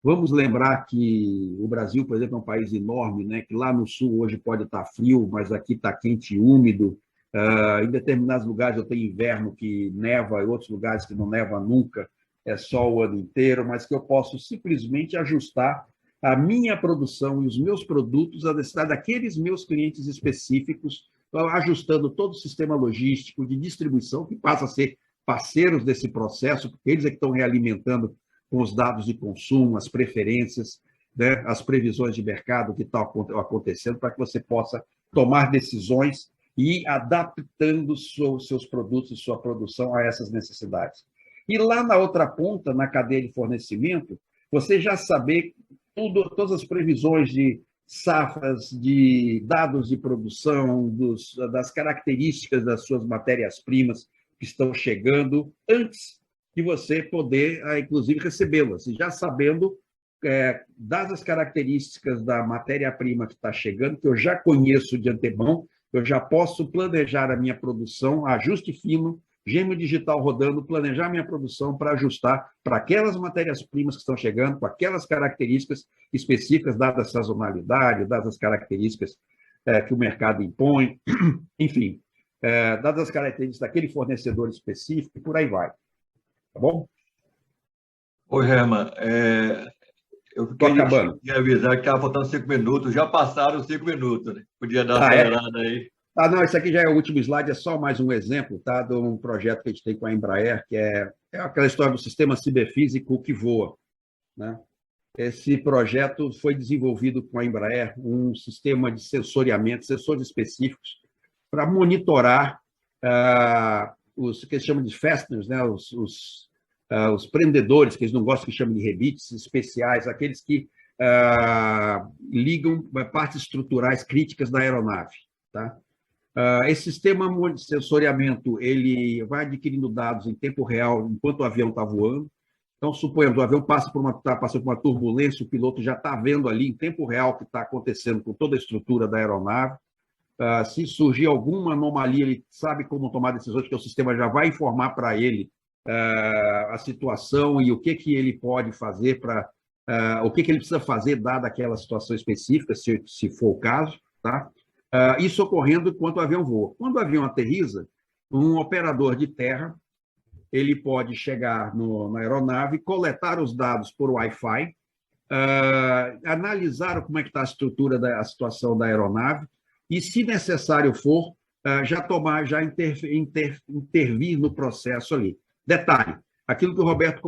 Vamos lembrar que o Brasil, por exemplo, é um país enorme, né? Que lá no sul hoje pode estar frio, mas aqui está quente e úmido. Em determinados lugares eu tenho inverno que neva, em outros lugares que não neva nunca, é sol o ano inteiro, mas que eu posso simplesmente ajustar a minha produção e os meus produtos à necessidade daqueles meus clientes específicos, ajustando todo o sistema logístico de distribuição, que passa a ser parceiros desse processo, porque eles é que estão realimentando com os dados de consumo, as preferências, né, as previsões de mercado que estão acontecendo, para que você possa tomar decisões e ir adaptando seus produtos e sua produção a essas necessidades. E lá na outra ponta, na cadeia de fornecimento, você já saber todas as previsões de safras, de dados de produção, das características das suas matérias-primas que estão chegando, antes de você poder, inclusive, recebê-las. E já sabendo, dadas as características da matéria-prima que está chegando, que eu já conheço de antemão, eu já posso planejar a minha produção, ajuste fino, gêmeo digital rodando, planejar minha produção para ajustar para aquelas matérias-primas que estão chegando, com aquelas características específicas, dadas a sazonalidade, dadas as características que o mercado impõe, enfim, dadas as características daquele fornecedor específico, e por aí vai. Tá bom? Oi, Herman. Eu queria avisar que estava faltando 5 minutos, já passaram 5 minutos, né? Podia dar uma acelerada aí. Não, esse aqui já é o último slide, é só mais um exemplo, tá, de um projeto que a gente tem com a Embraer, que é aquela história do sistema ciberfísico que voa, né? Esse projeto foi desenvolvido com a Embraer, um sistema de sensoriamento, sensores específicos, para monitorar os que eles chamam de fasteners, né? Os prendedores, que eles não gostam que chamem de rebites especiais, aqueles que ligam partes estruturais críticas da aeronave, tá? Esse sistema de sensoriamento, ele vai adquirindo dados em tempo real enquanto o avião está voando. Então, suponhamos, o avião passa por uma turbulência, o piloto já está vendo ali em tempo real o que está acontecendo com toda a estrutura da aeronave. Se surgir alguma anomalia, ele sabe como tomar decisões, porque o sistema já vai informar para ele a situação e o que ele pode fazer o que ele precisa fazer, dada aquela situação específica, se for o caso, tá? Isso ocorrendo enquanto o avião voa. Quando o avião aterriza, um operador de terra, ele pode chegar na aeronave, coletar os dados por Wi-Fi, analisar como é que está a estrutura a situação da aeronave e, se necessário for, já intervir no processo ali. Detalhe, aquilo que o Roberto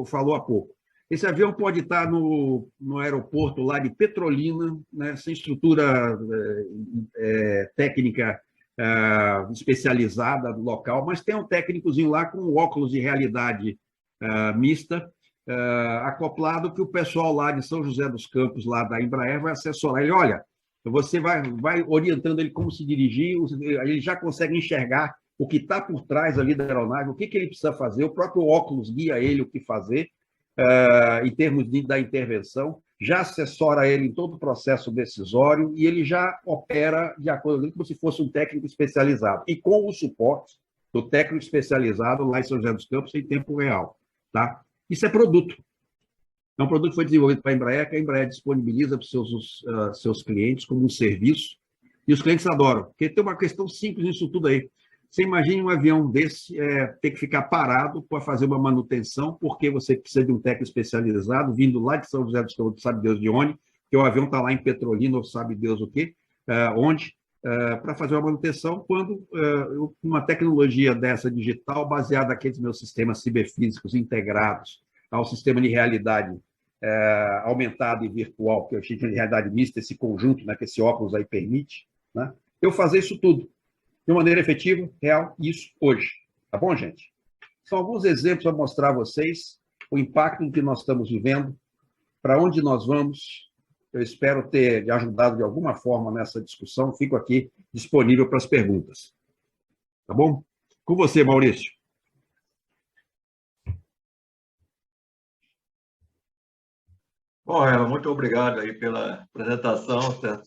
falou há pouco. Esse avião pode estar no aeroporto lá de Petrolina, né, sem estrutura técnica especializada do local, mas tem um técnicozinho lá com óculos de realidade mista, acoplado, que o pessoal lá de São José dos Campos, lá da Embraer, vai assessorar ele. Olha, você vai orientando ele como se dirigir, ele já consegue enxergar o que está por trás ali da aeronave, o que ele precisa fazer, o próprio óculos guia ele o que fazer, em termos da intervenção, já assessora ele em todo o processo decisório e ele já opera de acordo com como se fosse um técnico especializado, e com o suporte do técnico especializado lá em São José dos Campos em tempo real. Tá? Isso é produto. É um produto que foi desenvolvido para a Embraer, que a Embraer disponibiliza para os seus clientes como um serviço, e os clientes adoram, porque tem uma questão simples nisso tudo aí. Você imagina um avião desse ter que ficar parado para fazer uma manutenção, porque você precisa de um técnico especializado, vindo lá de São José dos Campos, sabe Deus de onde, que o avião está lá em Petrolina, ou sabe Deus o quê, onde, para fazer uma manutenção, quando uma tecnologia dessa digital, baseada naqueles meus sistemas ciberfísicos integrados ao sistema de realidade aumentada e virtual, que eu chamo de realidade mista, esse conjunto, né, que esse óculos aí permite, né, eu fazer isso tudo de maneira efetiva, real, isso hoje. Tá bom, gente? São alguns exemplos para mostrar a vocês o impacto em que nós estamos vivendo, para onde nós vamos. Eu espero ter ajudado de alguma forma nessa discussão. Fico aqui disponível para as perguntas. Tá bom? Com você, Maurício. Bom, Ela, muito obrigado aí pela apresentação.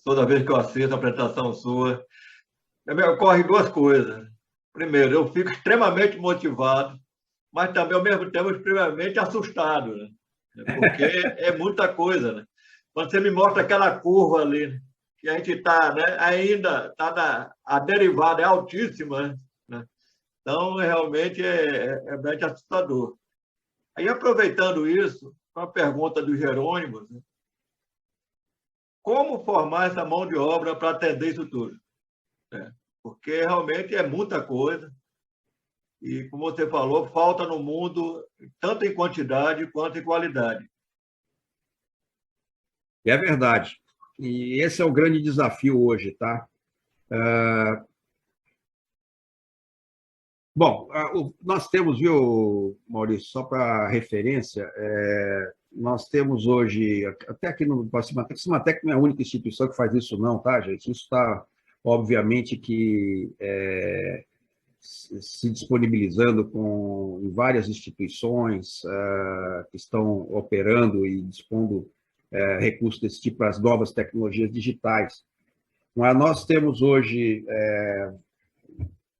Toda vez que eu assisto a apresentação sua, me ocorrem duas coisas. Primeiro, eu fico extremamente motivado, mas também, ao mesmo tempo, extremamente assustado, né? Porque é muita coisa, né? Quando você me mostra aquela curva ali, né, que a gente está, né, ainda está a derivada é altíssima, né? Então, realmente é bem assustador. Aí, aproveitando isso, uma pergunta do Jerônimo, né? Como formar essa mão de obra para atender isso tudo? Porque realmente é muita coisa e, como você falou, falta no mundo tanto em quantidade quanto em qualidade. É verdade. E esse é o grande desafio hoje, tá? Bom, nós temos, viu, Maurício, só para referência, nós temos hoje, até aqui no Cimatec não é a única instituição que faz isso não, tá, gente? Isso está, obviamente, que se disponibilizando em várias instituições que estão operando e dispondo recursos desse tipo para as novas tecnologias digitais. Mas nós temos hoje,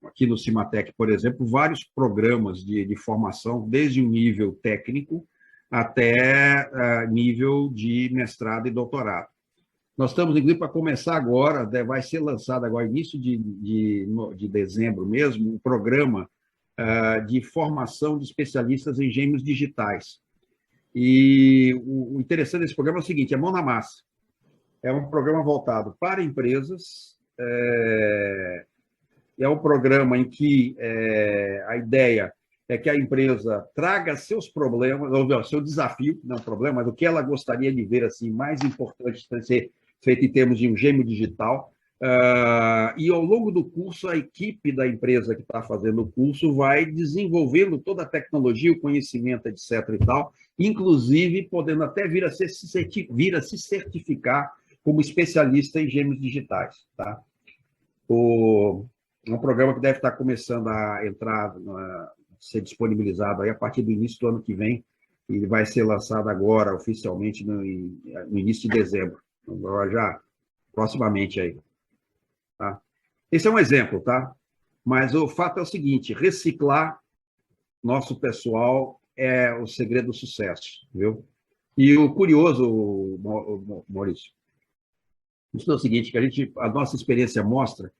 aqui no Cimatec, por exemplo, vários programas de formação, desde o nível técnico até nível de mestrado e doutorado. Nós estamos, inclusive, para começar agora, vai ser lançado agora, início de dezembro mesmo, um programa de formação de especialistas em gêmeos digitais. E o interessante desse programa é o seguinte, é mão na massa. É um programa voltado para empresas, é um programa em que a ideia é que a empresa traga seus problemas, ou seu desafio, não problema, mas o que ela gostaria de ver assim, mais importante para ser feito em termos de um gêmeo digital, e ao longo do curso, a equipe da empresa que está fazendo o curso vai desenvolvendo toda a tecnologia, o conhecimento, etc. e tal, inclusive podendo até vir a se certificar como especialista em gêmeos digitais. Tá? É um programa que deve estar começando a entrar, ser disponibilizado aí a partir do início do ano que vem, e vai ser lançado agora, oficialmente, no início de dezembro. Agora já, proximamente aí. Tá? Esse é um exemplo, tá? Mas o fato é o seguinte, reciclar nosso pessoal é o segredo do sucesso, viu? E o curioso, Maurício, isso é o seguinte, que a nossa experiência mostra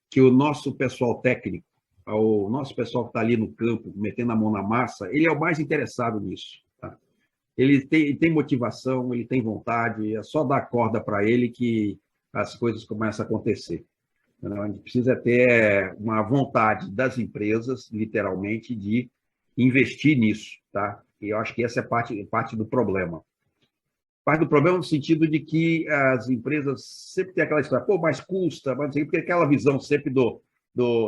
que o nosso pessoal técnico, o nosso pessoal que está ali no campo, metendo a mão na massa, ele é o mais interessado nisso. Tá? Ele tem motivação, ele tem vontade, é só dar corda para ele que as coisas começam a acontecer. A gente precisa ter uma vontade das empresas, literalmente, de investir nisso. Tá? E eu acho que essa é parte do problema. Parte do problema no sentido de que as empresas sempre têm aquela história, pô, mas custa, mas não sei o quê, porque aquela visão sempre do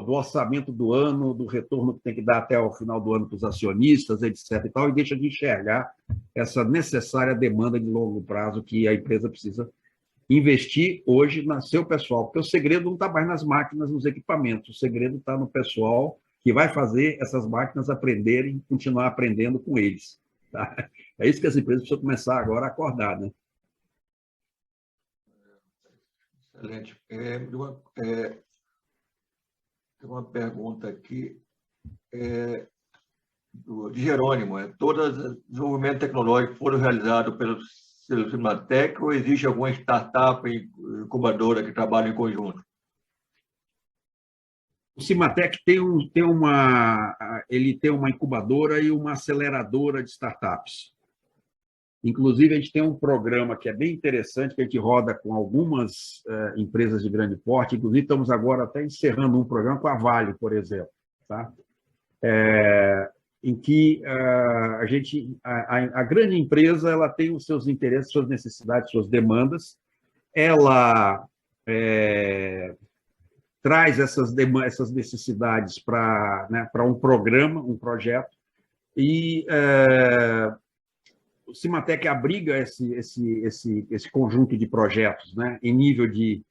orçamento do ano, do retorno que tem que dar até o final do ano para os acionistas, etc. e tal, e deixa de enxergar essa necessária demanda de longo prazo que a empresa precisa investir hoje no seu pessoal, porque o segredo não está mais nas máquinas, nos equipamentos, o segredo está no pessoal que vai fazer essas máquinas aprenderem, continuar aprendendo com eles. Tá? É isso que as empresas precisam começar agora a acordar, né? Excelente. Tem uma pergunta aqui de Jerônimo. Todos os desenvolvimentos tecnológicos foram realizados pelo Cimatec ou existe alguma startup incubadora que trabalha em conjunto? O Cimatec ele tem uma incubadora e uma aceleradora de startups. Inclusive, a gente tem um programa que é bem interessante, que a gente roda com algumas empresas de grande porte. Inclusive, estamos agora até encerrando um programa com a Vale, por exemplo, tá? Em que a grande empresa ela tem os seus interesses, suas necessidades, suas demandas. Ela traz essas necessidades para um programa, um projeto, e o Cimatec abriga esse conjunto de projetos, né, em nível de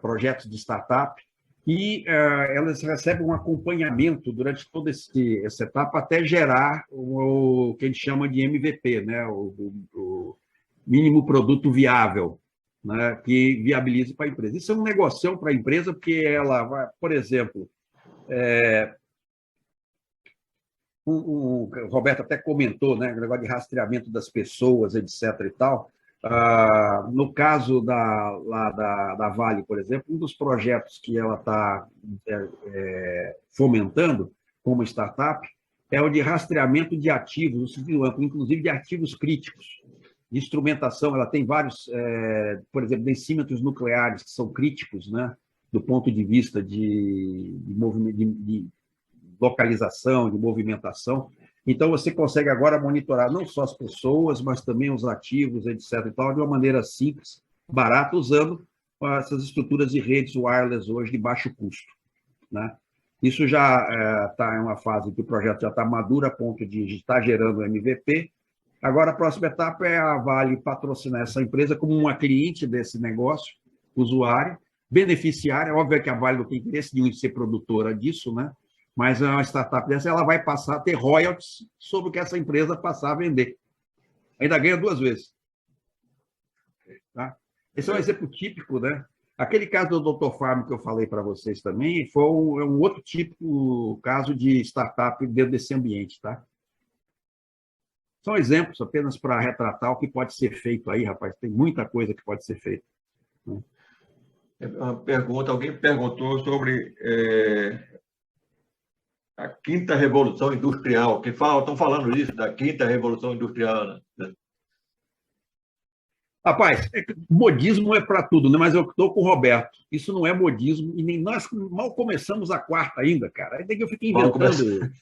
projetos de startup, e elas recebem um acompanhamento durante toda essa etapa até gerar o que a gente chama de MVP, né, o mínimo produto viável, né, que viabilize para a empresa. Isso é um negócio para a empresa, porque ela vai, por exemplo, o Roberto até comentou, né, o negócio de rastreamento das pessoas, etc. e tal. No caso da Vale, por exemplo, um dos projetos que ela está fomentando como startup é o de rastreamento de ativos, no sentido amplo, inclusive de ativos críticos, de instrumentação. Ela tem vários, por exemplo, densímetros nucleares que são críticos, né, do ponto de vista de localização, de movimentação. Então, você consegue agora monitorar não só as pessoas, mas também os ativos, etc. e tal, de uma maneira simples, barata, usando essas estruturas de redes wireless hoje de baixo custo, né? Isso já está em uma fase que o projeto já está maduro a ponto de estar gerando MVP. Agora, a próxima etapa é a Vale patrocinar essa empresa como uma cliente desse negócio, usuário, beneficiária. Óbvio que a Vale não tem interesse nenhum em ser produtora disso, né? Mas uma startup dessa ela vai passar a ter royalties sobre o que essa empresa passar a vender. Ainda ganha 2 vezes. Tá? Esse é um exemplo típico, né? Aquele caso do Dr. Farm que eu falei para vocês também foi um outro típico caso de startup dentro desse ambiente. Tá? São exemplos apenas para retratar o que pode ser feito aí, rapaz. Tem muita coisa que pode ser feita. Né? Uma pergunta, alguém perguntou sobre a quinta revolução industrial. Estão falando isso, da quinta revolução industrial. Né? Rapaz, modismo é para tudo, né? Mas eu estou com o Roberto. Isso não é modismo, e nem nós mal começamos a quarta ainda, cara. Aí que eu fico inventando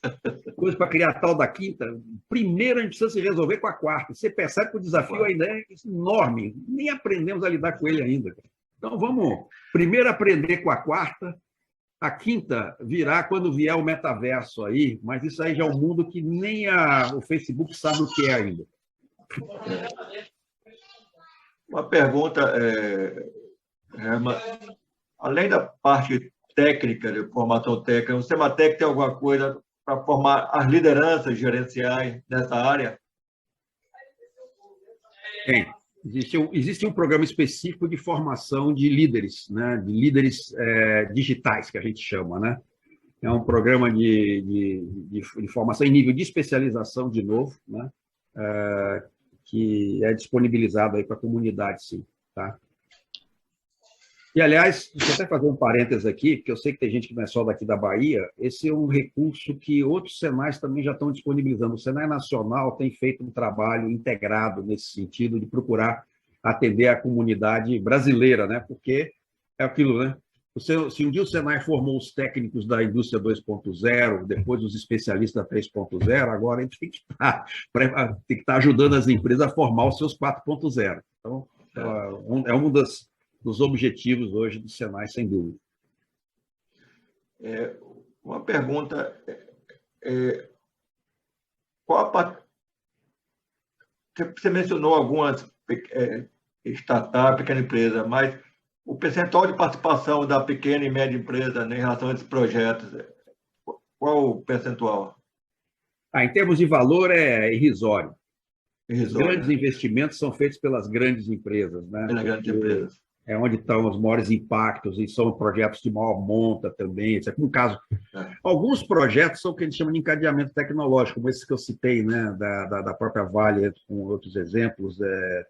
coisas para criar a tal da quinta. Primeiro a gente precisa se resolver com a quarta. Você percebe que o desafio ainda é enorme. Nem aprendemos a lidar com ele ainda. Então vamos primeiro aprender com a quarta. A quinta virá quando vier o metaverso aí, mas isso aí já é um mundo que nem o Facebook sabe o que é ainda. Uma pergunta, além da parte técnica, de formação técnica, o Cimatec tem alguma coisa para formar as lideranças gerenciais nessa área? Tem. Existe um programa específico de formação de líderes, né? De líderes digitais, que a gente chama, né? É um programa de formação em nível de especialização, de novo, né? Que é disponibilizado aí para a comunidade, sim. Tá? E, aliás, deixa eu até fazer um parênteses aqui, porque eu sei que tem gente que não é só daqui da Bahia. Esse é um recurso que outros Senais também já estão disponibilizando. O Senai Nacional tem feito um trabalho integrado nesse sentido de procurar atender a comunidade brasileira, né? Porque é aquilo, né? Se um dia o Senai formou os técnicos da indústria 2.0, depois os especialistas da 3.0, agora a gente tem que estar ajudando as empresas a formar os seus 4.0. Então, é um dos objetivos hoje do Senai, sem dúvida. Uma pergunta, você mencionou algumas startups, pequena empresa, mas o percentual de participação da pequena e média empresa, né, em relação a esses projetos, qual o percentual? Em termos de valor, é irrisório. Os grandes né? investimentos são feitos pelas grandes empresas, né? Pelas grandes empresas. É onde estão os maiores impactos e são projetos de maior monta também. Isso é um caso. Alguns projetos são o que a gente chama de encadeamento tecnológico, como esses que eu citei, né, da própria Vale, com outros exemplos.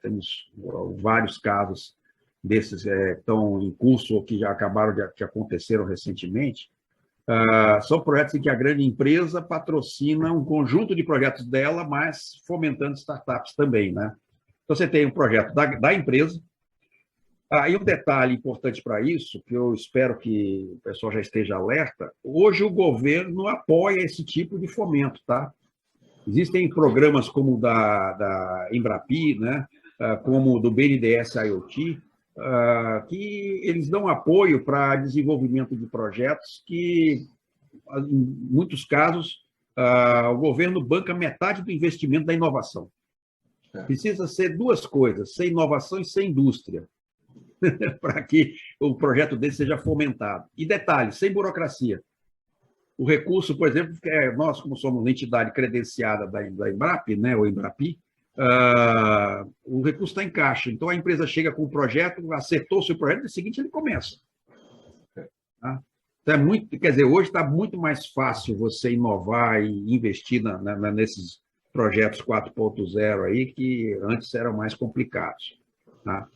Temos vários casos desses que estão em curso ou que já acabaram que aconteceram recentemente. São projetos em que a grande empresa patrocina um conjunto de projetos dela, mas fomentando startups também, né? Então, você tem um projeto da empresa. E um detalhe importante para isso, que eu espero que o pessoal já esteja alerta, hoje o governo apoia esse tipo de fomento, tá? Existem programas como o da Embrapi, né? Como o do BNDES IoT, que eles dão apoio para desenvolvimento de projetos que, em muitos casos, o governo banca metade do investimento da inovação. Precisa ser duas coisas, ser inovação e ser indústria, para que o projeto dele seja fomentado. E detalhe, sem burocracia. O recurso, por exemplo, nós, como somos uma entidade credenciada da Embrapi, né, ou Embrapi, o recurso está em caixa. Então, a empresa chega com o projeto, acertou o seu projeto, no seguinte ele começa. Tá? Então, quer dizer, hoje está muito mais fácil você inovar e investir nesses projetos 4.0 aí, que antes eram mais complicados. Tá?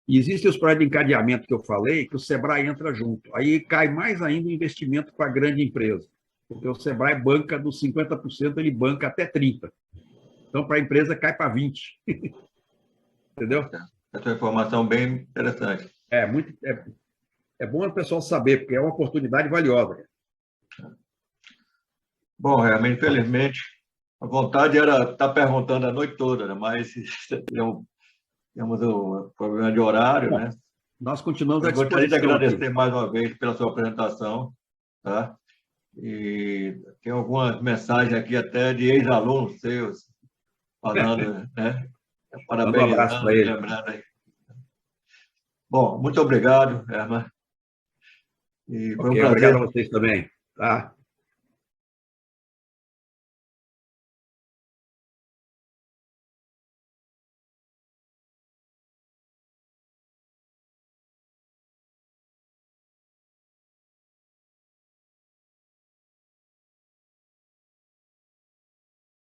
E existem os projetos de encadeamento que eu falei, que o Sebrae entra junto. Aí cai mais ainda o investimento para a grande empresa, porque o Sebrae banca dos 50%, ele banca até 30%. Então, para a empresa, cai para 20%. Entendeu? Essa é uma informação bem interessante. É bom o pessoal saber, porque é uma oportunidade valiosa. Bom, realmente, infelizmente, a vontade era estar perguntando a noite toda, né? Mas temos um problema de horário, né? Nós continuamos à disposição. Gostaria de agradecer mais uma vez pela sua apresentação, tá? E tem algumas mensagens aqui até de ex-alunos seus falando, né? Parabéns. Um abraço para ele. Aí. Bom, muito obrigado, Herman. E foi um prazer. Obrigado a vocês também. Tá?